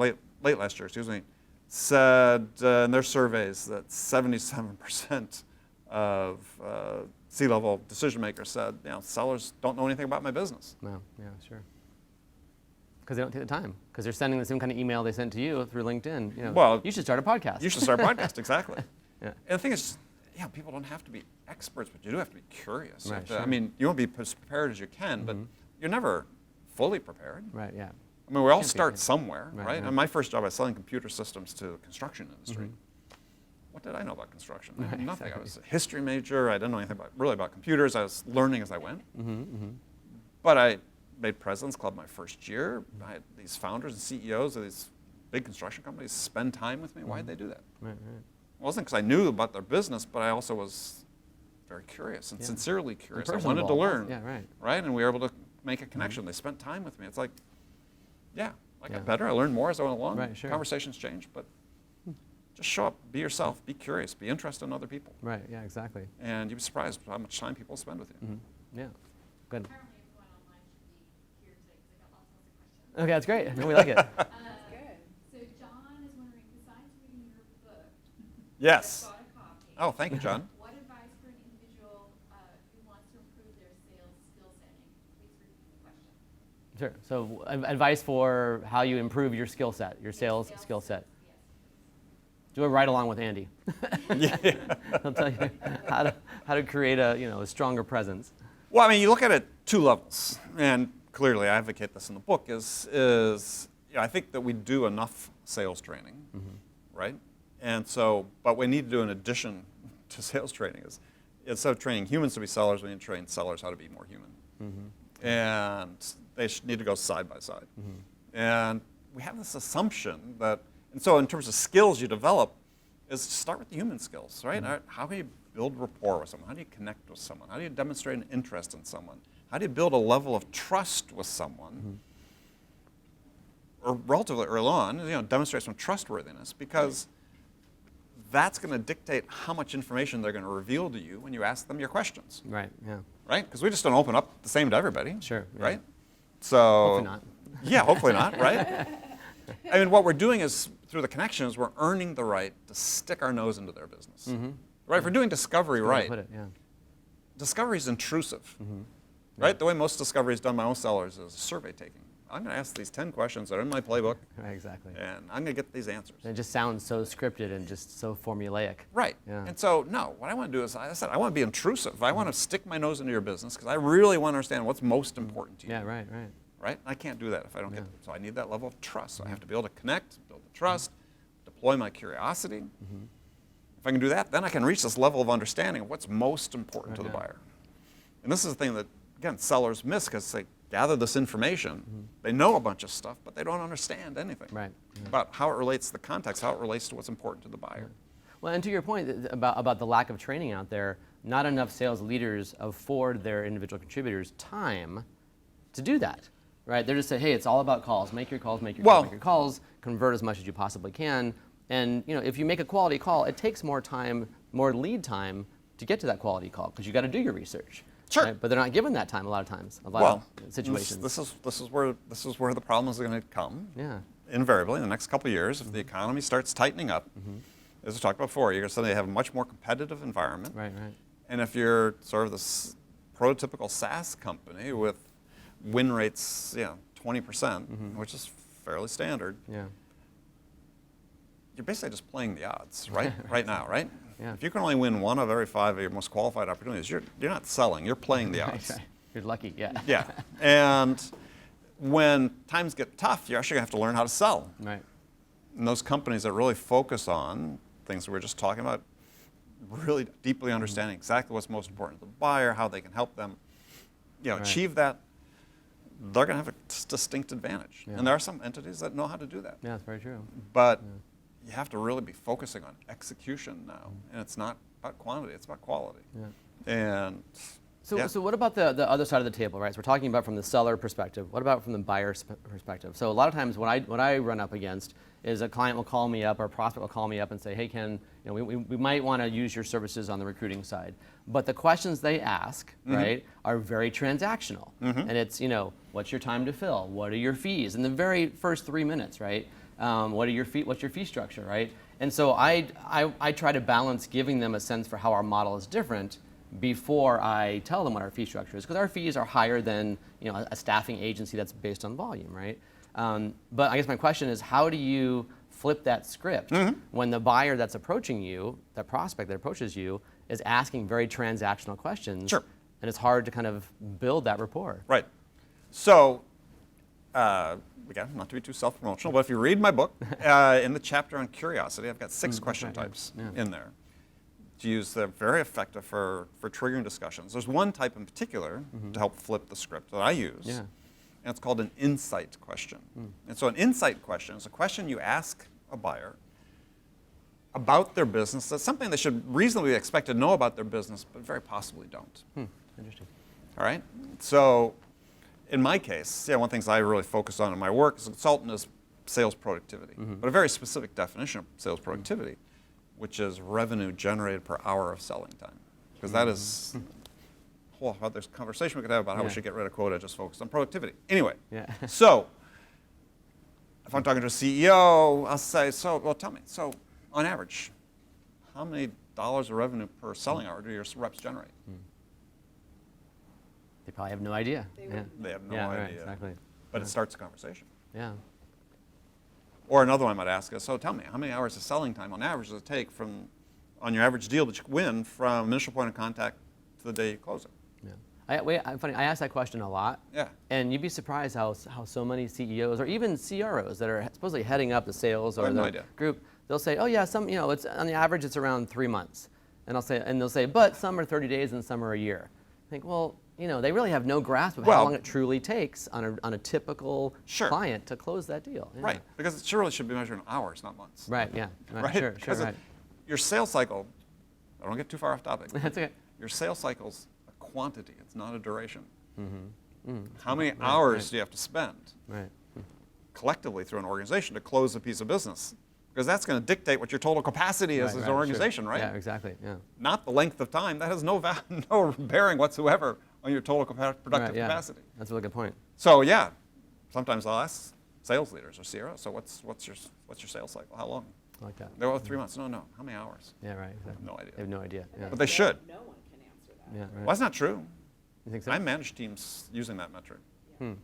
S2: said in their surveys that 77% of C-level decision makers said, sellers don't know anything about my business.
S1: No. Yeah. Sure. Because they don't take the time. Because they're sending the same kind of email they sent to you through LinkedIn.
S2: Well,
S1: you should start a podcast.
S2: You should start a podcast, exactly.
S1: Yeah.
S2: And the thing is, people don't have to be experts, but you do have to be curious.
S1: Right,
S2: You
S1: sure.
S2: you want to be as prepared as you can, but you're never fully prepared.
S1: Right. Yeah.
S2: We all
S1: Can't be,
S2: start
S1: yeah.
S2: somewhere,
S1: Right,
S2: right?
S1: yeah.
S2: And my first job, I was selling computer systems to the construction industry. What did I know about construction? I had nothing.
S1: Exactly.
S2: I was a history major. I didn't know anything about computers. I was learning as I went. But I made President's Club my first year. I had these founders and CEOs of these big construction companies spend time with me. Why did they do that?
S1: Right.
S2: It wasn't because I knew about their business, but I also was very curious and
S1: Yeah.
S2: sincerely curious. I
S1: personable.
S2: wanted to learn.
S1: Yeah. Right.
S2: Right? And we were able to make a connection. They spent time with me. It's like, I
S1: Yeah.
S2: got better. I learned more as I went along.
S1: Right, sure.
S2: Conversations changed, but just show up, be yourself, be curious, be interested in other people.
S1: Right. Yeah. Exactly.
S2: And you'd be surprised how much time people spend with you.
S1: Yeah. Good.
S5: Apparently everyone online should be here today because I got lots of questions.
S1: Okay. That's great. No, we like it.
S4: Good.
S5: So John is wondering, besides reading your book,
S2: Yes.
S5: bought a copy.
S2: Oh, thank you, John.
S5: What advice for an individual who wants to improve their sales skill setting? Please repeat the question.
S1: Sure. So advice for how you improve your skill set, your sales skill set.
S5: Yes.
S1: Do a ride along with Andy.
S2: Yeah.
S1: He'll tell you how to create a stronger presence.
S2: Well, you look at it two levels, and clearly I advocate this in the book, is I think that we do enough sales training, right? And so, but we need to do in addition to sales training is, instead of training humans to be sellers, we need to train sellers how to be more human. And they need to go side by side. And we have this assumption that, and so in terms of skills you develop, is start with the human skills, right? How can you build rapport with someone? How do you connect with someone? How do you demonstrate an interest in someone? How do you build a level of trust with someone relatively early on, demonstrate some trustworthiness, because that's going to dictate how much information they're going to reveal to you when you ask them your questions.
S1: Right. Yeah.
S2: Right? Because we just don't open up the same to everybody.
S1: Sure. Yeah.
S2: Right? So
S1: Hopefully not.
S2: Yeah, hopefully not, right? I mean, what we're doing is, through the connections, we're earning the right to stick our nose into their business. Right? If we're doing discovery right,
S1: Put it, yeah.
S2: discovery is intrusive. Right? The way most discovery is done by most sellers is survey taking. I'm going to ask these 10 questions that are in my playbook,
S1: Right, exactly.
S2: and I'm going to get these answers.
S1: And it just sounds so scripted and just so formulaic.
S2: Right.
S1: Yeah.
S2: And so, no, what I want to do is, I said, I want to be intrusive. I want to stick my nose into your business because I really want to understand what's most important to you.
S1: Yeah, right, right.
S2: Right? I can't do that if I don't
S1: Yeah.
S2: get, so I need that level of trust. So I have to be able to connect, build the trust, deploy my curiosity. If I can do that, then I can reach this level of understanding of what's most important to the
S1: Right, yeah.
S2: buyer. And this is the thing that, again, sellers miss because they gather this information. They know a bunch of stuff, but they don't understand anything
S1: Right.
S2: about how it relates to the context, how it relates to what's important to the buyer.
S1: Well, and to your point about the lack of training out there, not enough sales leaders afford their individual contributors time to do that, right? They're just saying, hey, it's all about calls. Make your calls, make your calls, make your calls, convert as much as you possibly can. And if you make a quality call, it takes more time, more lead time to get to that quality call because you got to do your research.
S2: Sure.
S1: Right? But they're not given that time a lot of times, a lot
S2: Well,
S1: of situations.
S2: this is where the problems are going to come.
S1: Yeah.
S2: Invariably, in the next couple of years, if the economy starts tightening up, as we talked about before, you're going to suddenly have a much more competitive environment.
S1: Right, right.
S2: And if you're sort of this prototypical SaaS company with win rates, 20%, which is fairly standard,
S1: Yeah.
S2: you're basically just playing the odds, right? Right now, right?
S1: Yeah.
S2: If you can only win 1 of every 5 of your most qualified opportunities, you're not selling, you're playing the
S1: Right,
S2: odds.
S1: right. You're lucky, yeah.
S2: Yeah. And when times get tough, you're actually going to have to learn how to sell.
S1: Right.
S2: And those companies that really focus on things we were just talking about, really deeply understanding exactly what's most important to the buyer, how they can help them achieve that, they're going to have a distinct advantage.
S1: Yeah.
S2: And there are some entities that know how to do that.
S1: Yeah, that's very true.
S2: But you have to really be focusing on execution now. And it's not about quantity, it's about quality.
S1: Yeah.
S2: And
S1: So what about the other side of the table, right? So we're talking about from the seller perspective. What about from the buyer perspective? So a lot of times what I run up against is a client will call me up or a prospect will call me up and say, hey, Ken, we might want to use your services on the recruiting side. But the questions they ask, right, are very transactional. And it's, what's your time to fill? What are your fees? In the very first 3 minutes, right? What's your fee structure, right? And so I try to balance giving them a sense for how our model is different before I tell them what our fee structure is, because our fees are higher than a staffing agency that's based on volume, right? But I guess my question is, how do you flip that script when the buyer that's approaching you, that prospect that approaches you, is asking very transactional questions,
S2: Sure.
S1: and it's hard to kind of build that rapport?
S2: Right. So, again, not to be too self-promotional, but if you read my book, in the chapter on curiosity, I've got 6 question types in there to use. They're very effective for triggering discussions. There's one type in particular to help flip the script that I use, and it's called an insight question. And so an insight question is a question you ask a buyer about their business. That's something they should reasonably expect to know about their business, but very possibly don't.
S1: Interesting.
S2: All right? So in my case, one of the things I really focus on in my work as a consultant is sales productivity, but a very specific definition of sales productivity, which is revenue generated per hour of selling time. Because that is a whole other conversation we could have about how we should get rid of quota, just focus on productivity. Anyway, so if I'm talking to a CEO, I'll say, tell me, on average, how many dollars of revenue per selling hour do your reps generate?
S1: They probably have no idea.
S2: They have no
S1: Yeah,
S2: idea.
S1: right, exactly.
S2: But it starts a conversation.
S1: Yeah.
S2: Or another one I might ask is, so tell me, how many hours of selling time on average does it take on your average deal that you win from initial point of contact to the day you close it?
S1: Yeah. Funny, I ask that question a lot.
S2: Yeah.
S1: And you'd be surprised how so many CEOs or even CROs that are supposedly heading up the sales or the group, they'll say, oh yeah, some, it's on the average it's around 3 months. And they'll say, but some are 30 days and some are a year. I think, well, they really have no grasp of how long it truly takes on a typical client to close that deal. Yeah.
S2: Right, because it surely should be measured in hours, not months.
S1: Right, yeah.
S2: Right?
S1: Sure,
S2: because
S1: right.
S2: Your sales cycle, I don't get too far off topic.
S1: That's okay.
S2: Your sales cycle's a quantity, it's not a duration. How many hours do you have to spend?
S1: Right.
S2: collectively through an organization to close a piece of business. Because that's going to dictate what your total capacity is as an
S1: sure.
S2: organization, right?
S1: Yeah, exactly. Yeah.
S2: Not the length of time. That has no no bearing whatsoever on your total productive
S1: Right, yeah.
S2: capacity.
S1: That's a really good point.
S2: So yeah, sometimes I'll ask sales leaders or CROs, so what's your sales cycle? How long?
S1: I like that.
S2: They're 3 months. No. How many hours?
S1: Yeah, right. Exactly.
S2: No idea.
S1: They have no idea. Yeah.
S2: But they should.
S4: No one can answer that.
S1: Yeah, right.
S2: Well, that's not true.
S1: You think so?
S2: I manage teams using that metric.
S1: Hmm.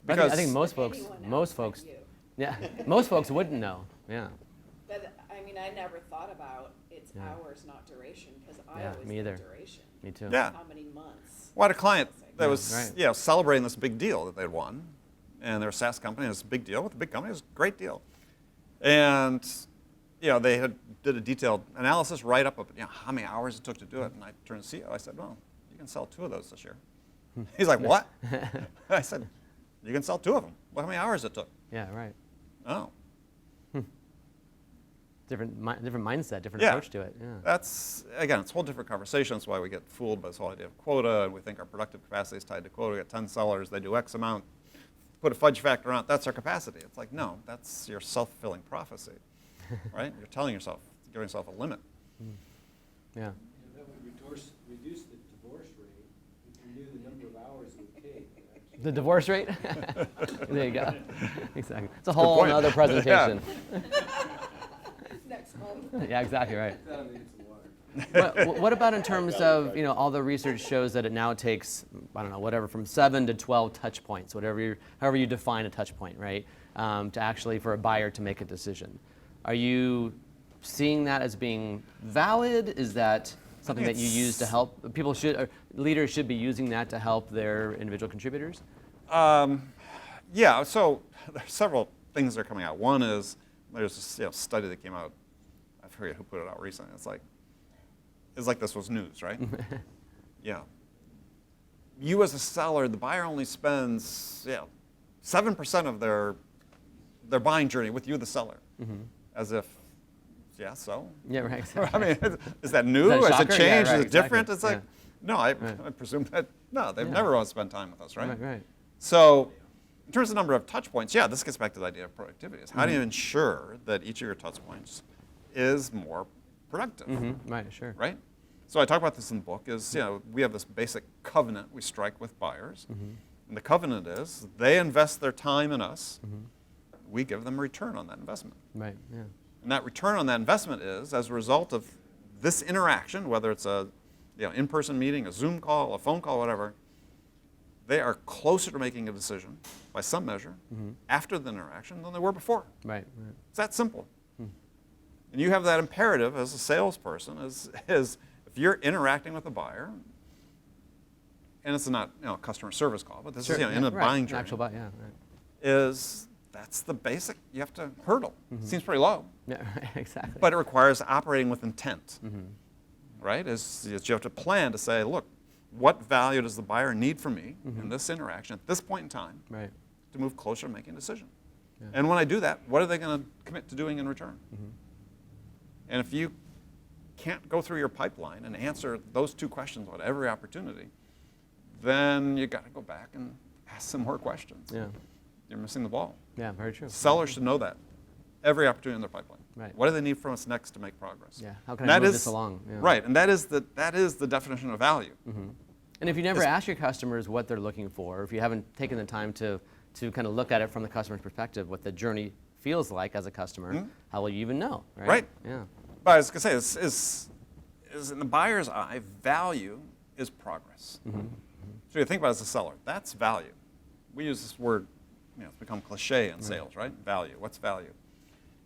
S2: Because
S1: I think most folks,
S4: Anyone else like you.
S1: yeah, most folks wouldn't know. Yeah.
S4: But, I mean, I never thought about it's
S1: Yeah.
S4: hours, not duration, because I
S1: Yeah,
S4: always
S1: me
S4: think
S1: either.
S4: duration.
S1: Me too.
S2: Yeah.
S4: How many months?
S2: Well, I had a client that
S1: Yeah,
S2: was
S1: right.
S2: celebrating this big deal that they'd won. And they're a SaaS company. It was a big deal. With a big company, it was a great deal. And they did a detailed analysis, write up of how many hours it took to do it. And I turned to the CEO. I said, well, you can sell 2 of those this year. He's like, what? I said, you can sell 2 of them. Well, how many hours it took?
S1: Yeah, right.
S2: Oh.
S1: Different mindset, different
S2: Yeah.
S1: approach to it. Yeah.
S2: That's, again, it's a whole different conversation. That's why we get fooled by this whole idea of quota, and we think our productive capacity is tied to quota. We got 10 sellers, they do X amount, put a fudge factor on it, that's our capacity. It's like, no, that's your self-fulfilling prophecy, right? You're telling yourself, giving yourself a limit.
S1: Yeah.
S3: And that would reduce the divorce rate if you knew the number of hours it would take. actually.
S1: The divorce rate? There you go. Exactly. It's a
S2: good
S1: whole
S2: point.
S1: other presentation.
S4: Next month.
S1: Yeah, exactly right.
S3: That'll need some water.
S1: What about in terms of, all the research shows that it now takes, I don't know, whatever, from 7 to 12 touch points, however you define a touch point, right, to actually for a buyer to make a decision. Are you seeing that as being valid? Is that something that you use to help leaders should be using that to help their individual contributors?
S2: Yeah, so there's several things that are coming out. One is there's this study that came out, I forget who put it out recently. It's like this was news, right? Yeah. You as a seller, the buyer only spends 7% of their buying journey with you, the seller. As if, so?
S1: Yeah, right. Exactly.
S2: I mean, is that new?
S1: Is that a
S2: Has it
S1: shocker?
S2: changed?
S1: Yeah, right,
S2: Is it
S1: exactly.
S2: different? It's like,
S1: Yeah.
S2: no, I
S1: Right.
S2: presume that, no, they've
S1: Yeah.
S2: never want to spend time with us, right?
S1: Right, right.
S2: So in terms of number of touch points, this gets back to the idea of productivity. Is how do you ensure that each of your touch points is more productive,
S1: Right, sure.
S2: right? So I talk about this in the book is, we have this basic covenant we strike with buyers. And the covenant is they invest their time in us. We give them a return on that investment.
S1: Right, yeah.
S2: And that return on that investment is as a result of this interaction, whether it's a in-person meeting, a Zoom call, a phone call, whatever, they are closer to making a decision by some measure after the interaction than they were before.
S1: Right, right.
S2: It's that simple. And you have that imperative as a salesperson is if you're interacting with a buyer, and it's not a customer service call, but this is in the buying journey,
S1: Actual yeah, right.
S2: is that's the basic, you have to hurdle. Seems pretty low.
S1: Yeah, right, exactly.
S2: But it requires operating with intent, right? Is you have to plan to say, look, what value does the buyer need from me in this interaction at this point in time
S1: right.
S2: to move closer to making a decision?
S1: Yeah.
S2: And when I do that, what are they going to commit to doing in return? And if you can't go through your pipeline and answer those 2 questions on every opportunity, then you got to go back and ask some more questions.
S1: Yeah.
S2: You're missing the ball.
S1: Yeah, very true.
S2: Sellers should know that. Every opportunity in their pipeline.
S1: Right.
S2: What do they need from us next to make progress?
S1: Yeah. How can
S2: And
S1: I
S2: that
S1: move
S2: is-
S1: this along? Yeah.
S2: Right, and that is the definition of value.
S1: And if you never
S2: Is-
S1: ask your customers what they're looking for, if you haven't taken the time to kind of look at it from the customer's perspective, what the journey feels like as a customer, how will you even know? Right.
S2: Right.
S1: Yeah.
S2: But I was going to say, is in the buyer's eye, value is progress. So you think about it as a seller, that's value. We use this word, it's become cliche in sales, right? Value. What's value?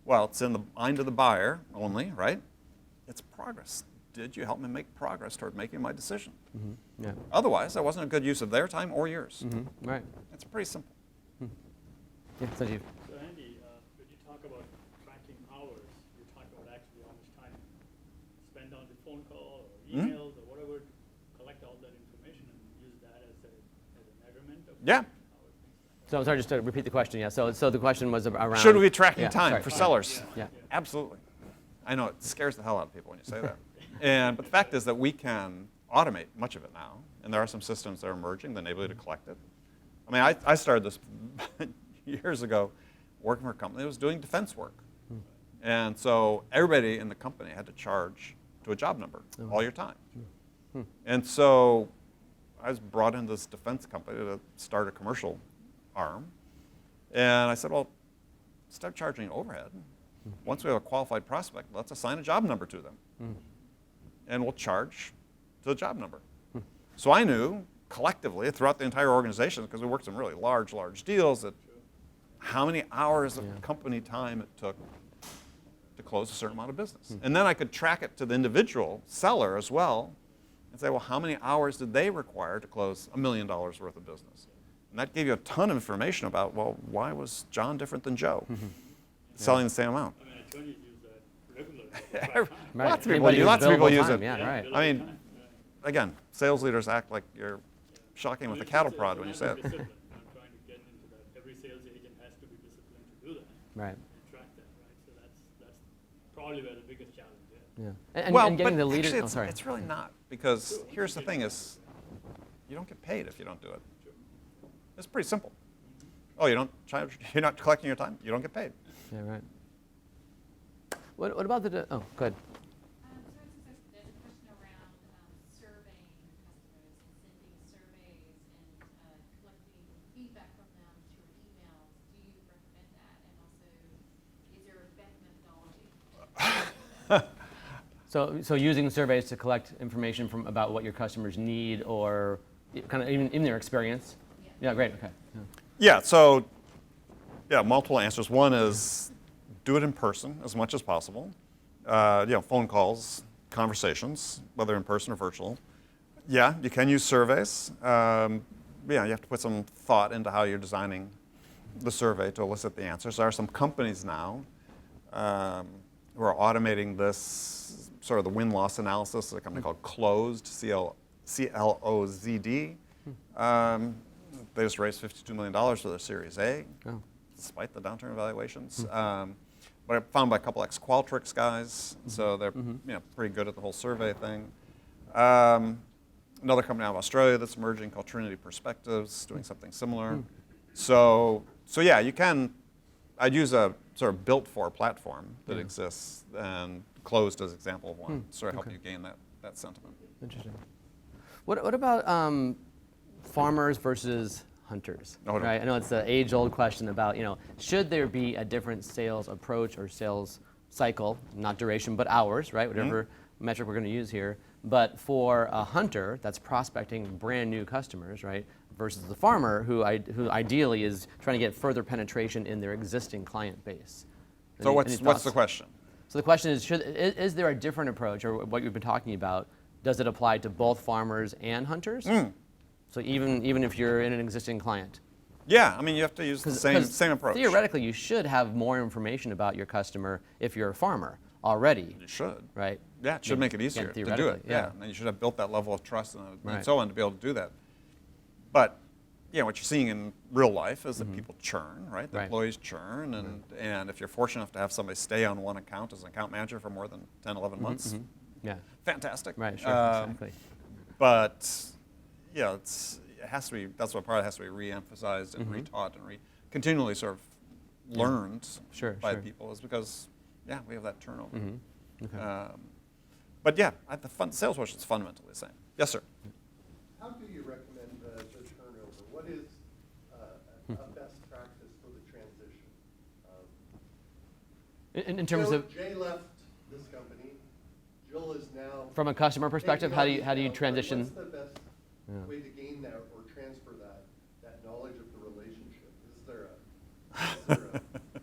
S2: Well, it's in the mind of the buyer only, right? It's progress. Did you help me make progress toward making my decision?
S1: Yeah.
S2: Otherwise, that wasn't a good use of their time or yours.
S1: Right.
S2: It's pretty simple.
S1: Yeah. Sanjeev.
S6: So Andy, when you talk about tracking hours, you talk about actually how much time spent on the phone call or emails or whatever, collect all that information and use that as a measurement of
S2: Yeah.
S6: how things went.
S1: So sorry, just to repeat the question. Yeah. So the question was around.
S2: Should we be tracking
S1: Yeah,
S2: time
S1: sorry.
S2: for sellers?
S1: Yeah.
S2: Absolutely. I know it scares the hell out of people when you say that. But the fact is that we can automate much of it now, and there are some systems that are emerging that enable you to collect it. I mean, I started this years ago working for a company that was doing defense work. And so everybody in the company had to charge to a job number all your time. And so I was brought into this defense company to start a commercial arm. And I said, well, start charging overhead. Once we have a qualified prospect, let's assign a job number to them. And we'll charge to the job number. So I knew collectively throughout the entire organization, because we worked some really large deals, that how many hours of company time it took to close a certain amount of business. And then I could track it to the individual seller as well and say, well, how many hours did they require to close $1 million worth of business? And that gave you a ton of information about, well, why was John different than Joe selling the same amount?
S6: I mean, attorneys use that regularly.
S1: Right.
S2: Lots of
S1: Anybody
S2: people
S1: who's
S2: use
S1: billable
S2: it.
S1: time, yeah, right.
S2: I mean, again, sales leaders act like you're shocking with a cattle prod when you say it.
S6: Discipline. I'm trying to get into that. Every sales agent has to be disciplined to do that.
S1: Right.
S6: And track that, right? So that's probably where the biggest challenge is.
S1: Yeah. And
S2: Well,
S1: getting
S2: but
S1: the leader.
S2: actually
S1: Oh, sorry.
S2: it's really not, because here's the thing is, you don't get paid if you don't do it. It's pretty simple. Oh, you're not collecting your time? You don't get paid.
S1: Yeah, right. What about the? Oh, good.
S5: There's a question around surveying customers and sending surveys and collecting feedback from them through emails. Do you recommend that? And also, is there a better methodology?
S1: So using surveys to collect information from about what your customers need, or kind of even in their experience. Yeah, great. Okay.
S2: Yeah, so multiple answers. One is do it in person as much as possible. Phone calls, conversations, whether in person or virtual. Yeah, you can use surveys. You have to put some thought into how you're designing the survey to elicit the answers. There are some companies now who are automating this, sort of the win-loss analysis. There's a company called Closed, C-L-O-Z-D. They just raised $52 million for their Series A, despite the downturn evaluations. But I found by a couple ex-Qualtrics guys, so they're pretty good at the whole survey thing. Another company out of Australia that's emerging called Trinity Perspectives, doing something similar. So yeah, you can. I'd use a sort of built-for platform that exists, and Closed as an example of one, sort of help you gain that sentiment.
S1: Interesting. What about farmers versus hunters? Right. I know it's an age-old question about, should there be a different sales approach or sales cycle, not duration, but hours, right? Whatever metric we're going to use here. But for a hunter that's prospecting brand new customers, right, versus the farmer who ideally is trying to get further penetration in their existing client base.
S2: So what's the question?
S1: So the question is there a different approach, or what you've been talking about, does it apply to both farmers and hunters? So even if you're in an existing client?
S2: Yeah, I mean, you have to use the same approach.
S1: Theoretically, you should have more information about your customer if you're a farmer already.
S2: You should.
S1: Right?
S2: Yeah, it should make it easier to do it.
S1: Yeah.
S2: And you should have built that level of trust and so on to be able to do that. But what you're seeing in real life is that people churn, right? The employees churn, and if you're fortunate enough to have somebody stay on one account as an account manager for more than 10, 11 months, fantastic.
S1: Right, sure, exactly.
S2: But it has to be. That's what part has to be re-emphasized and retaught and continually sort of learned by people, is because we have that turnover. But the sales approach is fundamentally the same. Yes, sir.
S7: How do you recommend the turnover? What is a best practice for the transition?
S1: In terms of
S7: Jay left this company. Jill is now.
S1: From a customer perspective, how do you transition?
S7: What's the best way to gain that or transfer that knowledge of the relationship? Is there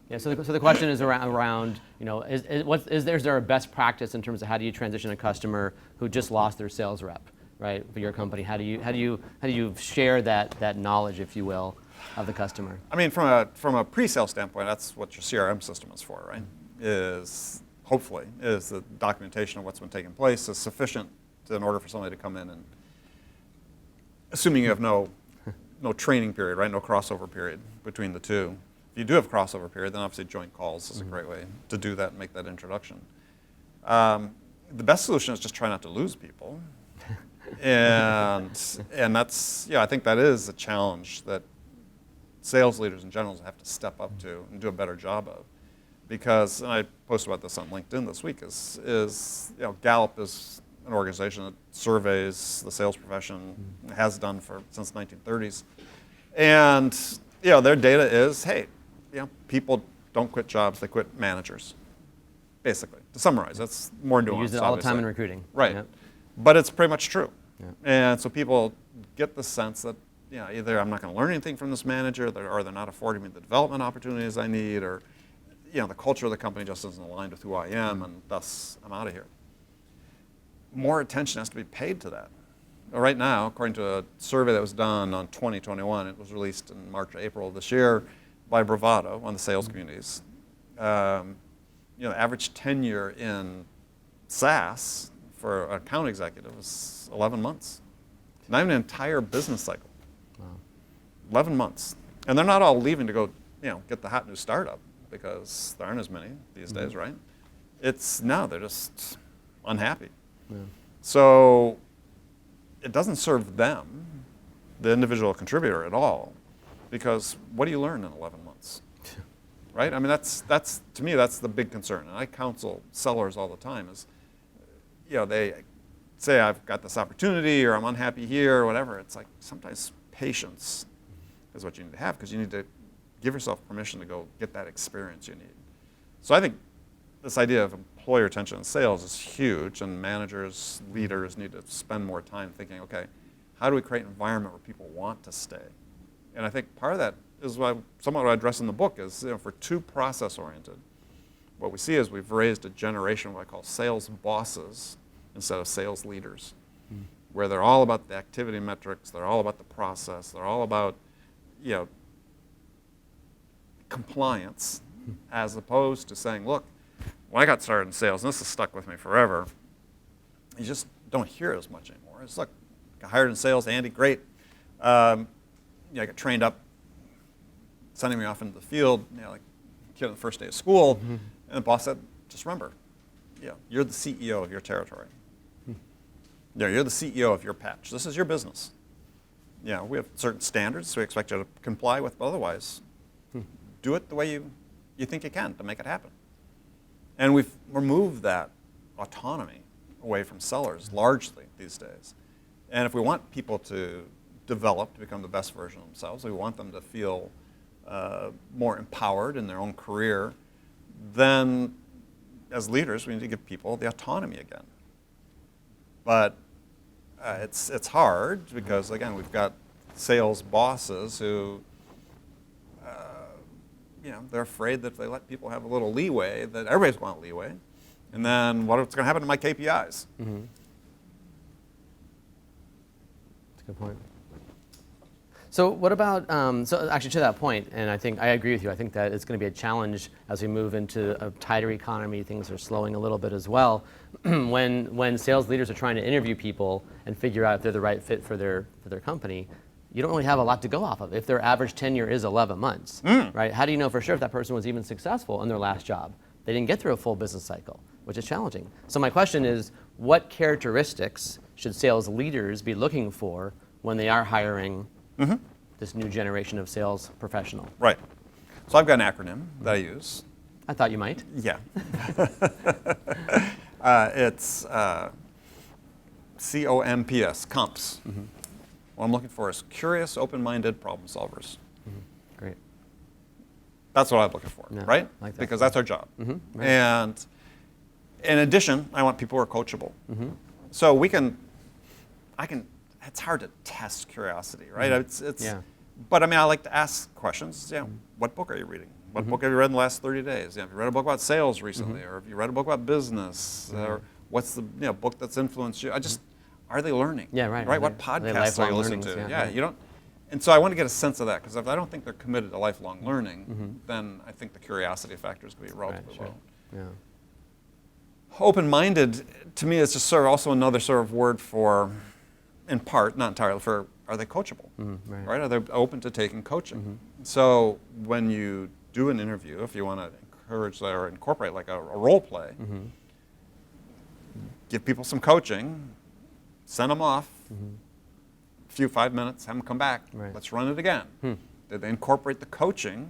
S7: a
S1: So the question is around is there a best practice in terms of how do you transition a customer who just lost their sales rep, right, for your company? How do you share that knowledge, if you will, of the customer?
S2: I mean, from a pre-sale standpoint, that's what your CRM system is for, right? Hopefully the documentation of what's been taking place is sufficient in order for somebody to come in, and assuming you have no training period, right? No crossover period between the two. If you do have a crossover period, then obviously joint calls is a great way to do that and make that introduction. The best solution is just try not to lose people. And that's, I think that is a challenge that sales leaders in general have to step up to and do a better job of. Because, and I posted about this on LinkedIn this week, is Gallup is an organization that surveys the sales profession, has done since the 1930s. And their data is, hey, people don't quit jobs, they quit managers, basically. To summarize, that's more nuanced.
S1: You use it all the time
S2: obviously.
S1: in recruiting.
S2: Right.
S1: Yep.
S2: But it's pretty much true.
S1: Yep.
S2: And so people get the sense that either I'm not going to learn anything from this manager, or they're not affording me the development opportunities I need, or the culture of the company just isn't aligned with who I am, and thus I'm out of here. More attention has to be paid to that. Right now, according to a survey that was done on 2021, it was released in March or April of this year by Bravado on the sales communities. The average tenure in SaaS for an account executive is 11 months. Not even an entire business cycle.
S1: Wow.
S2: 11 months. And they're not all leaving to go, get the hot new startup, because there aren't as many these days, right? They're just unhappy.
S1: Yeah.
S2: So it doesn't serve them, the individual contributor, at all, because what do you learn in 11 months? Right? I mean, that's to me, that's the big concern. And I counsel sellers all the time is, they say I've got this opportunity, or I'm unhappy here, or whatever. It's like sometimes patience is what you need to have, because you need to give yourself permission to go get that experience you need. So I think this idea of employer retention in sales is huge, and managers, leaders need to spend more time thinking, okay, how do we create an environment where people want to stay? And I think part of that is somewhat what I address in the book is, for too process-oriented, what we see is we've raised a generation of what I call sales bosses instead of sales leaders, where they're all about the activity metrics, they're all about the process, they're all about, compliance, as opposed to saying, look, when I got started in sales, and this has stuck with me forever, you just don't hear it as much anymore. It's like, got hired in sales, Andy, great. I got trained up, sending me off into the field, like a kid on the first day of school, and the boss said, just remember, you're the CEO of your territory. You're the CEO of your patch. This is your business. We have certain standards we expect you to comply with, but otherwise, do it the way you think you can to make it happen. And we've removed that autonomy away from sellers largely these days. And if we want people to develop, to become the best version of themselves, we want them to feel more empowered in their own career, then as leaders, we need to give people the autonomy again. But it's hard because, again, we've got sales bosses who, they're afraid that if they let people have a little leeway, that everybody's going to want leeway. And then what's going to happen to my KPIs?
S1: Mm-hmm. That's a good point. So what about, so actually to that point, and I think I agree with you, I think that it's going to be a challenge as we move into a tighter economy, things are slowing a little bit as well. when sales leaders are trying to interview people and figure out if they're the right fit for their company, you don't really have a lot to go off of if their average tenure is 11 months, right? How do you know for sure if that person was even successful in their last job? They didn't get through a full business cycle, which is challenging. So my question is, what characteristics should sales leaders be looking for when they are hiring this new generation of sales professional?
S2: Right. So I've got an acronym that I use.
S1: I thought you might.
S2: Yeah. It's COMPS, COMPS. What I'm looking for is curious, open-minded problem solvers.
S1: Great.
S2: That's what I'm looking for,
S1: Yeah,
S2: right?
S1: like that.
S2: Because that's our job.
S1: Right.
S2: And in addition, I want people who are coachable. So it's hard to test curiosity, right?
S1: Yeah.
S2: But I mean, I like to ask questions. What book are you reading? What book have you read in the last 30 days? Have you read a book about sales recently? Or have you read a book about business? Or what's the book that's influenced you? Are they learning?
S1: Yeah, right.
S2: Right? What
S1: Are they
S2: podcasts are
S1: lifelong
S2: you listening
S1: learnings?
S2: to?
S1: Yeah, right.
S2: You don't. And so I want to get a sense of that, because if I don't think they're committed to lifelong learning, then I think the curiosity factor is going to be relatively low.
S1: Yeah.
S2: Open-minded, to me, is just sort of also another sort of word for, in part, not entirely, for are they coachable? Right? Are they open to taking coaching? So when you do an interview, if you want to encourage or incorporate like a role play, give people some coaching, send them off, a few 5 minutes, have them come back,
S1: Right.
S2: let's run it again. Did they incorporate the coaching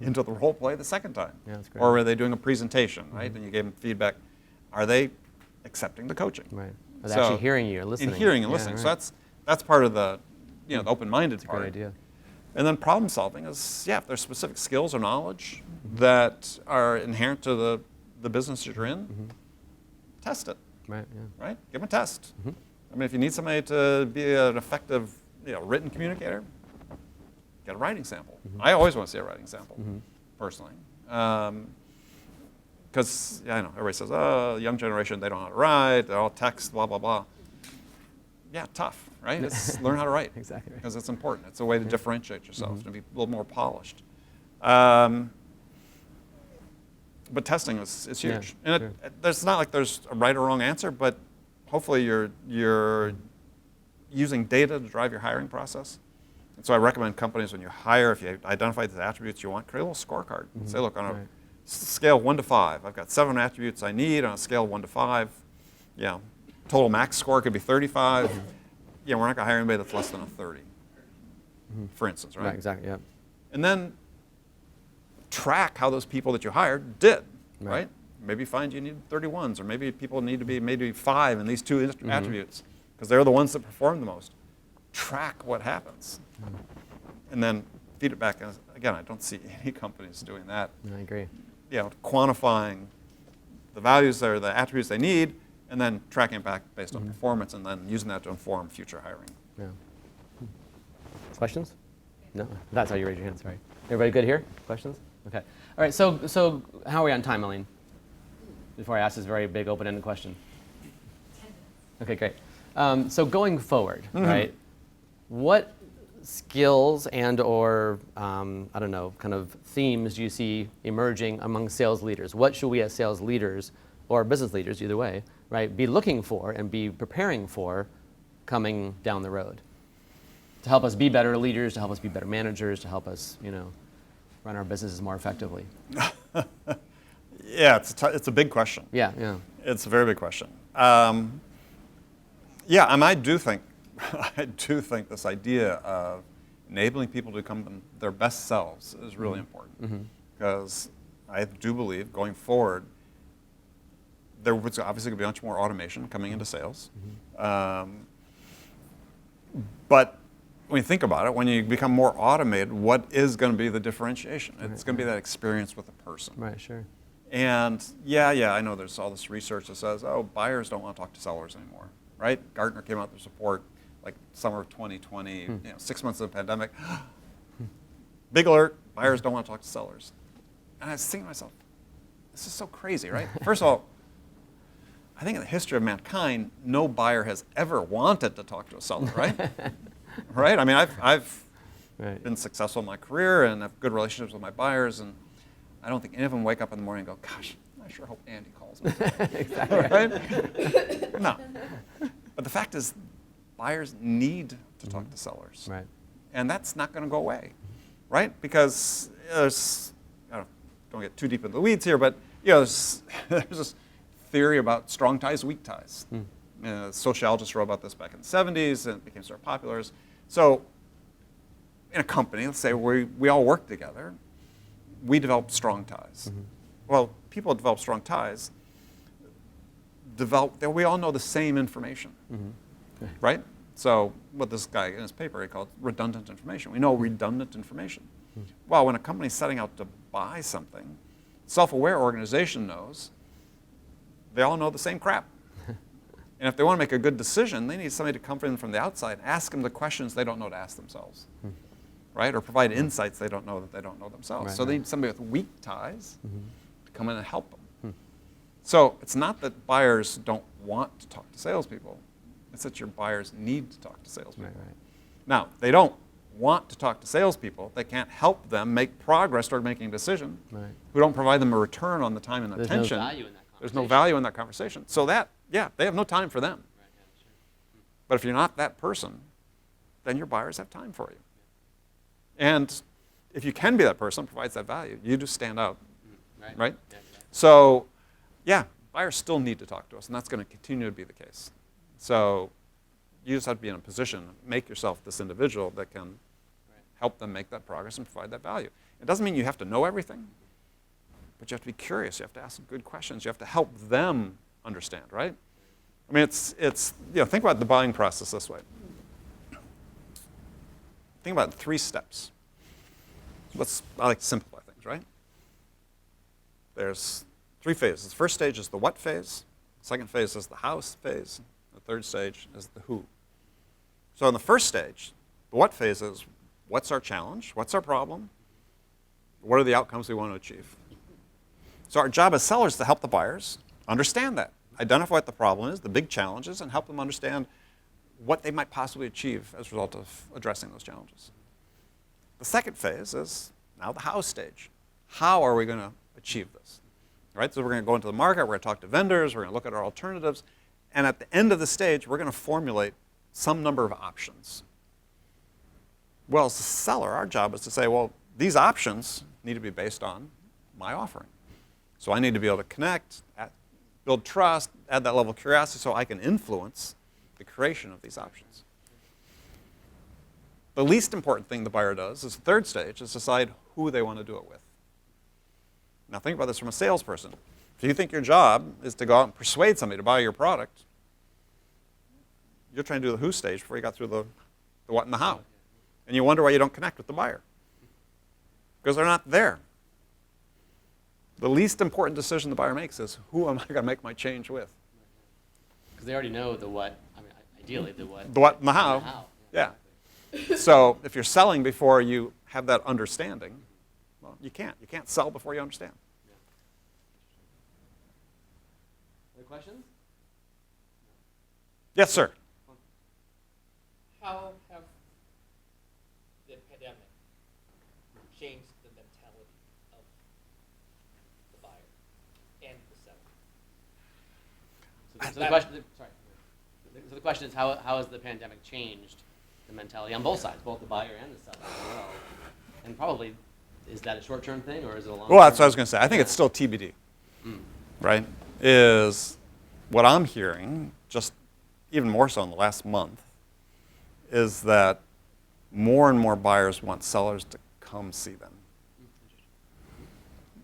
S2: into the role play the second time?
S1: Yeah, that's great.
S2: Or were they doing a presentation, right? And you gave them feedback. Are they accepting the coaching?
S1: Right. Are they
S2: So-
S1: actually hearing you or listening?
S2: And hearing and
S1: Yeah,
S2: listening.
S1: right.
S2: So that's part of the, the open-minded
S1: That's a
S2: part.
S1: great idea.
S2: And then problem solving is, if there's specific skills or knowledge that are inherent to the business that you're in, test it,
S1: Right, yeah.
S2: right? Give them a test. I mean, if you need somebody to be an effective, written communicator, get a writing sample. I always want to see a writing sample, personally. Because, I know, everybody says, oh, young generation, they don't know how to write, they're all text, blah, blah, blah. Yeah, tough, right? It's learn how to write.
S1: Exactly right.
S2: Because it's important. It's a way to differentiate yourself, to be a little more polished. But testing is huge.
S1: Yeah,
S2: And there's not like there's a right or wrong answer, but hopefully you're using data to drive your hiring process. And so I recommend companies when you hire, if you identify the attributes you want, create a little scorecard. Say, look, on a
S1: Right.
S2: scale of 1 to 5, I've got 7 attributes I need. On a scale of 1 to 5, total max score could be 35. We're not going to hire anybody that's less than a 30, for instance, right?
S1: Right, exactly, yeah.
S2: And then track how those people that you hired did, right? Maybe find you need 31s, or maybe people need to be maybe 5 in these 2 attributes, because they're the ones that perform the most. Track what happens. And then feed it back. Again, I don't see any companies doing that.
S1: I agree.
S2: Quantifying the values or the attributes they need, and then tracking it back based on performance, and then using that to inform future hiring.
S1: Yeah. Questions? No? That's how you raise your hand, sorry. Everybody good here? Questions? Okay. All right, so how are we on time, Eileen? Before I ask this very big open-ended question.
S5: 10 minutes.
S1: Okay, great. So going forward, right, what skills and or, I don't know, kind of themes do you see emerging among sales leaders? What should we as sales leaders or business leaders, either way, right, be looking for and be preparing for coming down the road to help us be better leaders, to help us be better managers, to help us, run our businesses more effectively?
S2: Yeah, it's a big question.
S1: Yeah, yeah.
S2: It's a very big question. And I do think this idea of enabling people to become their best selves is really important, because I do believe going forward there was obviously going to be much more automation coming into sales. But when you think about it, when you become more automated, what is going to be the differentiation? It's going to be that experience with the person.
S1: Right, sure.
S2: And I know there's all this research that says, oh, buyers don't want to talk to sellers anymore, right? Gartner came out with this report like summer of 2020, 6 months of the pandemic. Big alert, buyers don't want to talk to sellers. And I was thinking to myself, this is so crazy, right? First of all, I think in the history of mankind, no buyer has ever wanted to talk to a seller, right? Right? I mean, I've
S1: Right.
S2: been successful in my career and have good relationships with my buyers, and I don't think any of them wake up in the morning and go, gosh, I sure hope Andy calls me.
S1: Exactly.
S2: Right? No. But the fact is, buyers need to talk to sellers.
S1: Right.
S2: And that's not going to go away, right? Because don't get too deep into the weeds here, but there's this theory about strong ties, weak ties. Sociologists wrote about this back in the 70s, and it became sort of popular. So in a company, let's say we all work together, we develop strong ties. Well, people that develop strong ties we all know the same information, right? So what this guy in his paper, he called redundant information. We know redundant information. Well, when a company's setting out to buy something, self-aware organization knows they all know the same crap. And if they want to make a good decision, they need somebody to come in from the outside and ask them the questions they don't know to ask themselves, right? Or provide insights they don't know that they don't know themselves.
S1: Right,
S2: So they
S1: right.
S2: need somebody with weak ties to come in and help them. So it's not that buyers don't want to talk to salespeople. It's that your buyers need to talk to salespeople.
S1: Right, right.
S2: Now, they don't want to talk to salespeople. They can't help them make progress toward making a decision.
S1: Right.
S2: We don't provide them a return on the time and
S1: There's
S2: attention.
S1: no value in that
S2: There's no
S1: conversation.
S2: value in that conversation. So they have no time for them.
S1: Right, yeah, sure.
S2: But if you're not that person, then your buyers have time for you. And if you can be that person, provides that value, you just stand out, right?
S1: Yeah,
S2: So, buyers still need to talk to us, and that's going to continue to be the case. So you just have to be in a position, make yourself this individual that can help them make that progress and provide that value. It doesn't mean you have to know everything, but you have to be curious. You have to ask good questions. You have to help them understand, right? I mean, think about the buying process this way. Think about 3 steps. I like to simplify things, right? There's 3 phases. The first stage is the what phase. The second phase is the how phase. The third stage is the who. So in the first stage, the what phase is, what's our challenge? What's our problem? What are the outcomes we want to achieve? So our job as sellers is to help the buyers understand that, identify what the problem is, the big challenges, and help them understand what they might possibly achieve as a result of addressing those challenges. The second phase is now the how stage. How are we going to achieve this? Right? So we're going to go into the market, we're going to talk to vendors, we're going to look at our alternatives, and at the end of the stage, we're going to formulate some number of options. Well, as a seller, our job is to say, well, these options need to be based on my offering. So I need to be able to connect, build trust, add that level of curiosity so I can influence the creation of these options. The least important thing the buyer does is the third stage, is decide who they want to do it with. Now think about this from a salesperson. If you think your job is to go out and persuade somebody to buy your product, you're trying to do the who stage before you got through the what and the how. And you wonder why you don't connect with the buyer. Because they're not there. The least important decision the buyer makes is, who am I going to make my change with?
S1: Because they already know the what, ideally the what.
S2: The what and the how. Yeah. So if you're selling before you have that understanding, well, you can't. You can't sell before you understand.
S1: Other questions?
S2: Yes, sir.
S8: How have the pandemic changed the mentality of the buyer and the seller?
S1: So the question, sorry. So the question is, how has the pandemic changed the mentality on both sides, both the buyer and the seller as well? And probably, is that a short-term thing or is it a long-term?
S2: Well, that's what I was going to say. I think it's still TBD, right? Is what I'm hearing, just even more so in the last month, is that more and more buyers want sellers to come see them.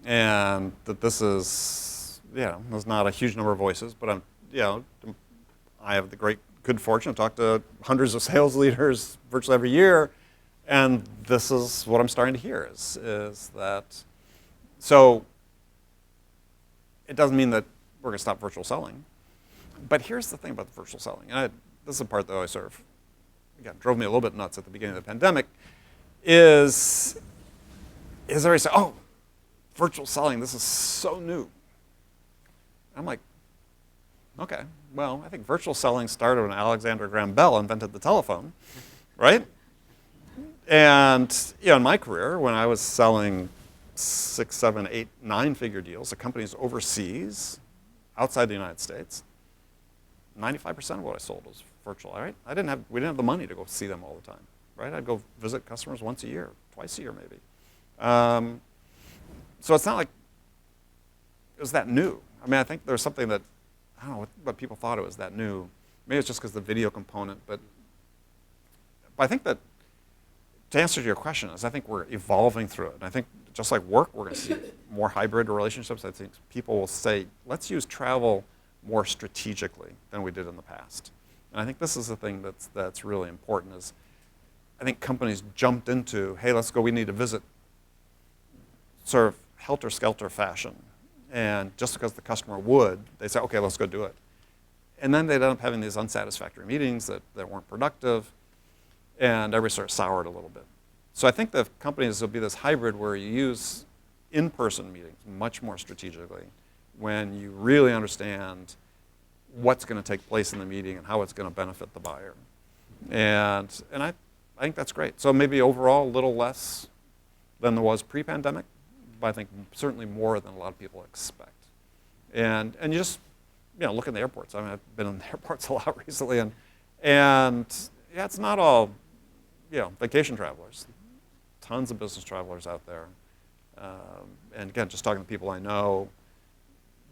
S2: And that this is, there's not a huge number of voices, but I have the good fortune to talk to hundreds of sales leaders virtually every year, and this is what I'm starting to hear is that, so it doesn't mean that we're going to stop virtual selling, but here's the thing about the virtual selling, and this is the part that I sort of, again, drove me a little bit nuts at the beginning of the pandemic, is everybody say, oh, virtual selling, this is so new. I'm like, okay, well, I think virtual selling started when Alexander Graham Bell invented the telephone, right? And in my career, when I was selling 6, 7, 8, 9-figure deals to companies overseas, outside the United States, 95% of what I sold was virtual, right? We didn't have the money to go see them all the time, right? I'd go visit customers once a year, twice a year maybe. So it's not like it was that new. I mean, I think there's something that, I don't know what people thought it was that new. Maybe it's just because of the video component, but I think that, to answer your question, is I think we're evolving through it. And I think just like work, we're going to see more hybrid relationships. I think people will say, let's use travel more strategically than we did in the past. And I think this is the thing that's really important is I think companies jumped into, hey, let's go, we need to visit, sort of helter-skelter fashion. And just because the customer would, they say, okay, let's go do it. And then they end up having these unsatisfactory meetings that weren't productive, and everybody sort of soured a little bit. So I think the companies will be this hybrid where you use in-person meetings much more strategically when you really understand what's going to take place in the meeting and how it's going to benefit the buyer. And I think that's great. So maybe overall a little less than there was pre-pandemic, but I think certainly more than a lot of people expect. And you just, look in the airports. I mean, I've been in the airports a lot recently, and yeah, it's not all, vacation travelers. Tons of business travelers out there. And again, just talking to people I know,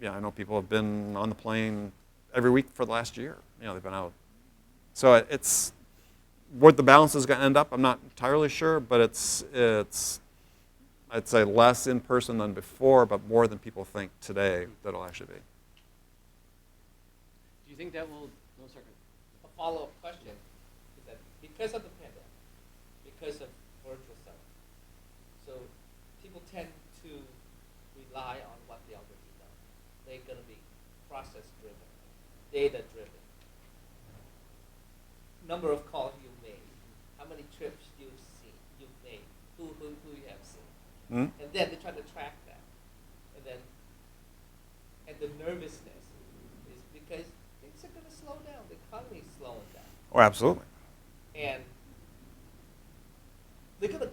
S2: I know people have been on the plane every week for the last year. They've been out. So what the balance is going to end up, I'm not entirely sure, but it's I'd say less in person than before, but more than people think today that it'll actually be.
S1: Do you think that will? No, sorry.
S8: A follow-up question is that because of the pandemic, because of virtual selling, so people tend to rely on what they already know. They're going to be process-driven, data-driven. Number of calls you made, how many trips you've made, who you have seen.
S2: Mm-hmm.
S8: And then they try to track that. And the nervousness is because things are going to slow down. The economy is slowing down.
S2: Oh, absolutely.
S8: And they're going to,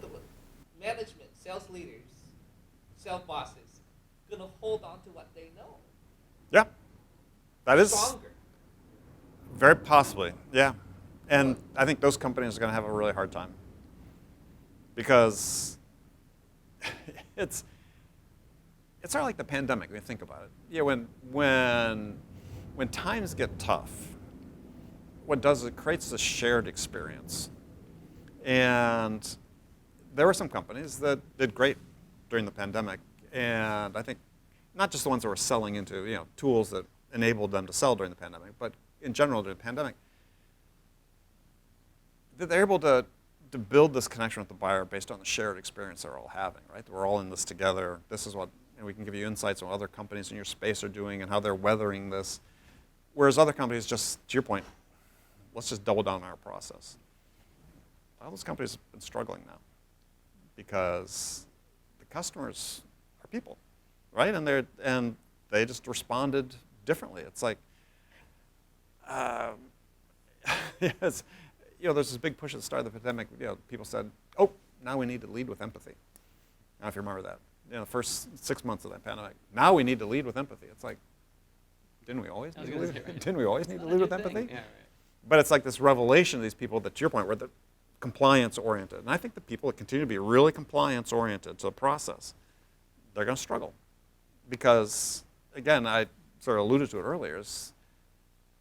S8: management, sales leaders, sales bosses, going to hold on to what they know.
S2: Yeah, that is
S8: Stronger.
S2: very possibly, yeah. And I think those companies are going to have a really hard time because it's sort of like the pandemic when you think about it. Yeah, when times get tough, what does it creates a shared experience. And there were some companies that did great during the pandemic, and I think not just the ones that were selling into tools that enabled them to sell during the pandemic, but in general during the pandemic, they're able to build this connection with the buyer based on the shared experience they're all having, right? We're all in this together. This is what, we can give you insights on what other companies in your space are doing and how they're weathering this. Whereas other companies just, to your point, let's just double down on our process. All those companies have been struggling now because the customers are people, right? And they just responded differently. It's like, yes, there's this big push at the start of the pandemic. People said, "Oh, now we need to lead with empathy." I don't know if you remember that. The first 6 months of that pandemic. Now we need to lead with empathy. It's like, didn't we always need to lead? Didn't we always need to lead with empathy?
S1: Yeah, right.
S2: But it's like this revelation of these people that, to your point, were the compliance-oriented. And I think the people that continue to be really compliance-oriented to the process, they're going to struggle. Because, again, I sort of alluded to it earlier, is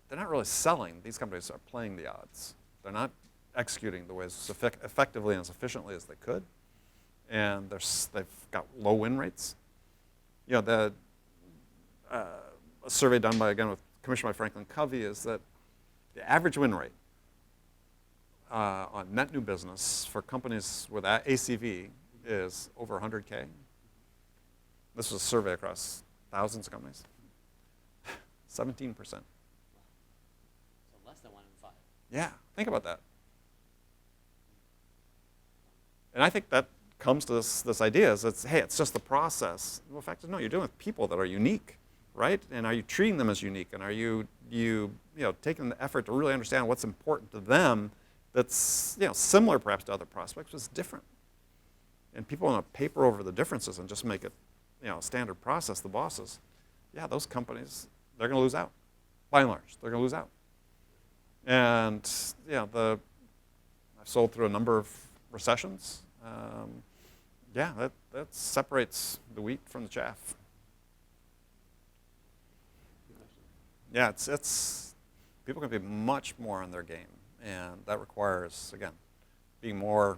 S2: they're not really selling. These companies are playing the odds. They're not executing the way as effectively and as efficiently as they could. And they've got low win rates. A survey done commissioned by Franklin Covey is that the average win rate on net new business for companies with ACV is over 100K. This was a survey across thousands of companies. 17%.
S1: So less than 1 in 5.
S2: Yeah, think about that. And I think that comes to this idea is it's just the process. Well, the fact is, no, you're dealing with people that are unique, right? And are you treating them as unique? And are you taking the effort to really understand what's important to them that's similar perhaps to other prospects, but it's different. And people want to paper over the differences and just make it a standard process, the bosses. Yeah, those companies, they're going to lose out. By and large, they're going to lose out. And I've sold through a number of recessions. That separates the wheat from the chaff. Yeah, it's people can be much more on their game, and that requires, again, being more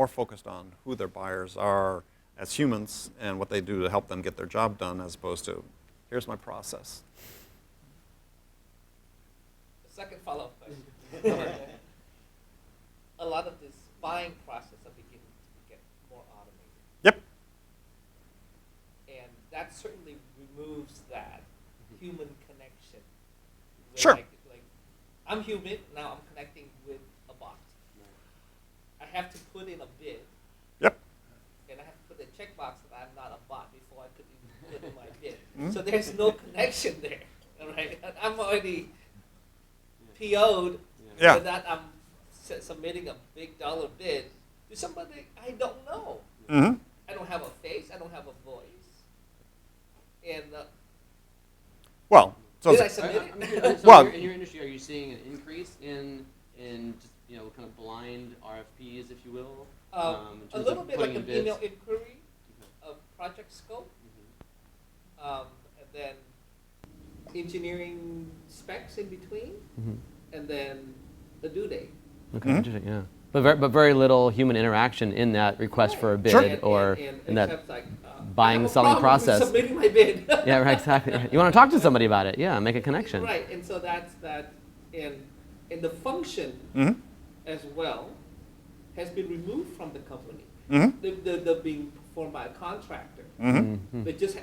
S2: focused on who their buyers are as humans and what they do to help them get their job done, as opposed to, here's my process.
S8: The second follow-up question. A lot of this buying process are beginning to get more automated.
S2: Yep.
S8: And that certainly removes that human connection.
S2: Sure.
S8: Like I'm human, now I'm connecting with a bot. I have to put in a bid.
S2: Yep.
S8: And I have to put a checkbox that I'm not a bot before I could even put in my bid. So there's no connection there. All right? I'm already PO'd
S2: Yeah.
S8: so that I'm submitting a big dollar bid to somebody I don't know.
S2: Mm-hmm.
S8: I don't have a face. I don't have a voice. And
S2: Well, so
S8: did I submit it?
S1: So
S2: Well-
S1: in your industry, are you seeing an increase in just kind of blind RFPs, if you will? In
S8: A
S1: terms
S8: little
S1: of
S8: bit like
S1: putting
S8: an
S1: in bids?
S8: email inquiry
S1: Okay.
S8: of project scope,
S1: Mhm.
S8: and then engineering specs in between,
S1: Mhm.
S8: and then the due date.
S1: Okay, interesting, yeah. But very little human interaction in that request for a bid
S2: Sure.
S1: or in that
S8: except like,
S1: buying,
S8: I have a
S1: selling
S8: problem with
S1: process.
S8: submitting my bid.
S1: Yeah, right, exactly. You want to talk to somebody about it, yeah, make a connection.
S8: Right, and so that's that, and the function
S2: Mhm.
S8: as well has been removed from the company.
S2: Mhm.
S8: They're being performed by a contractor.
S2: Mhm.
S8: They just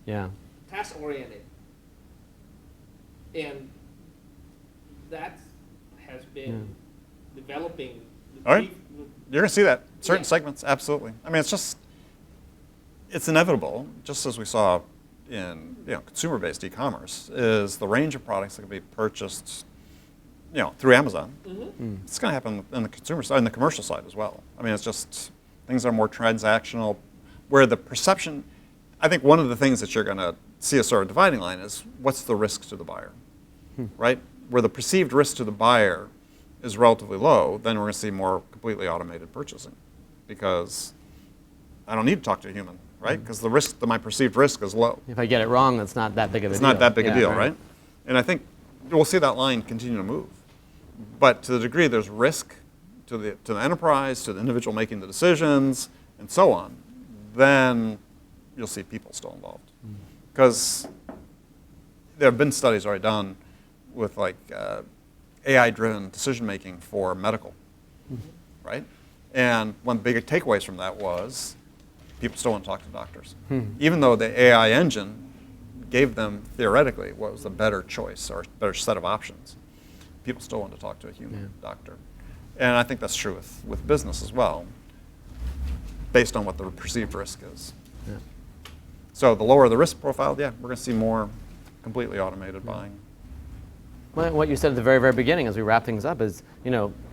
S1: Yeah,
S8: task oriented, and that has been developing.
S2: All right. You're going to see that. Certain
S8: Yeah.
S2: segments, absolutely. I mean, it's inevitable, just as we saw in consumer-based e-commerce, is the range of products that can be purchased through Amazon. It's going to happen in the consumer side, in the commercial side as well. I mean, it's just things are more transactional, where the perception, I think one of the things that you're going to see a sort of dividing line is what's the risk to the buyer, right? Where the perceived risk to the buyer is relatively low, then we're going to see more completely automated purchasing, because I don't need to talk to a human, right? Because the risk, my perceived risk is low.
S1: if I get it wrong, it's not that big of a
S2: It's
S1: deal.
S2: not that big a
S1: Yeah,
S2: deal, right? And I think we'll see that line continue to move. But to the degree there's risk to the enterprise, to the individual making the decisions, and so on, then you'll see people still involved. Because there have been studies already done with like AI-driven decision-making for medical, right? And one of the big takeaways from that was people still want to talk to doctors. Even though the AI engine gave them, theoretically, what was the better choice or better set of options, people still want to talk to a human doctor. And I think that's true with business as well, based on what the perceived risk is.
S1: Yeah.
S2: So the lower the risk profile, yeah, we're going to see more completely automated buying.
S1: Well, what you said at the very, very beginning as we wrap things up is,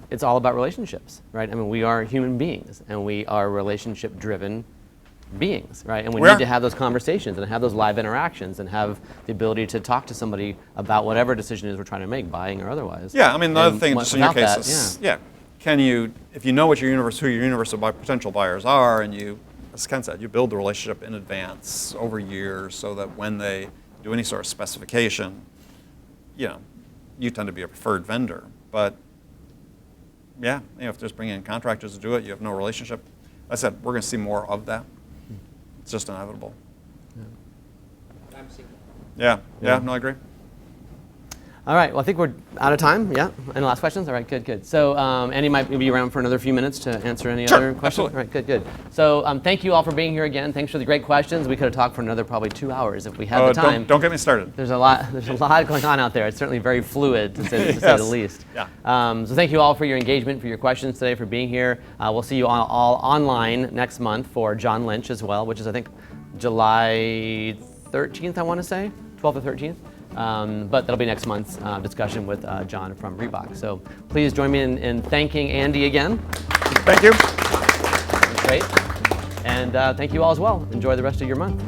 S1: it's all about relationships, right? I mean, we are human beings, and we are relationship-driven beings, right? And we need to have those conversations and have those live interactions and have the ability to talk to somebody about whatever decision it is we're trying to make, buying or otherwise.
S2: Yeah, I mean, the other thing, just in your
S1: without
S2: case,
S1: that,
S2: is, can you, if you know what who your universe of potential buyers are, and you, as Ken said, you build the relationship in advance over years so that when they do any sort of specification, you tend to be a preferred vendor. But yeah, if there's bringing in contractors to do it, you have no relationship. I said, we're going to see more of that. It's just inevitable.
S8: I'm seeing that.
S2: Yeah, no, I agree.
S1: All right, well, I think we're out of time. Yeah, any last questions? All right, good. So Andy might be around for another few minutes to answer any other questions.
S2: Absolutely.
S1: All right, good. So thank you all for being here again. Thanks for the great questions. We could have talked for another probably 2 hours if we had the time.
S2: Don't get me started.
S1: There's a lot going on out there. It's certainly very fluid, to say the least.
S2: Yeah.
S1: So thank you all for your engagement, for your questions today, for being here. We'll see you all online next month for John Lynch as well, which is, I think, July 13th, I want to say, 12th or 13th. But that'll be next month's discussion with John from Reebok. So please join me in thanking Andy again.
S2: Thank you.
S1: Great. And thank you all as well. Enjoy the rest of your month.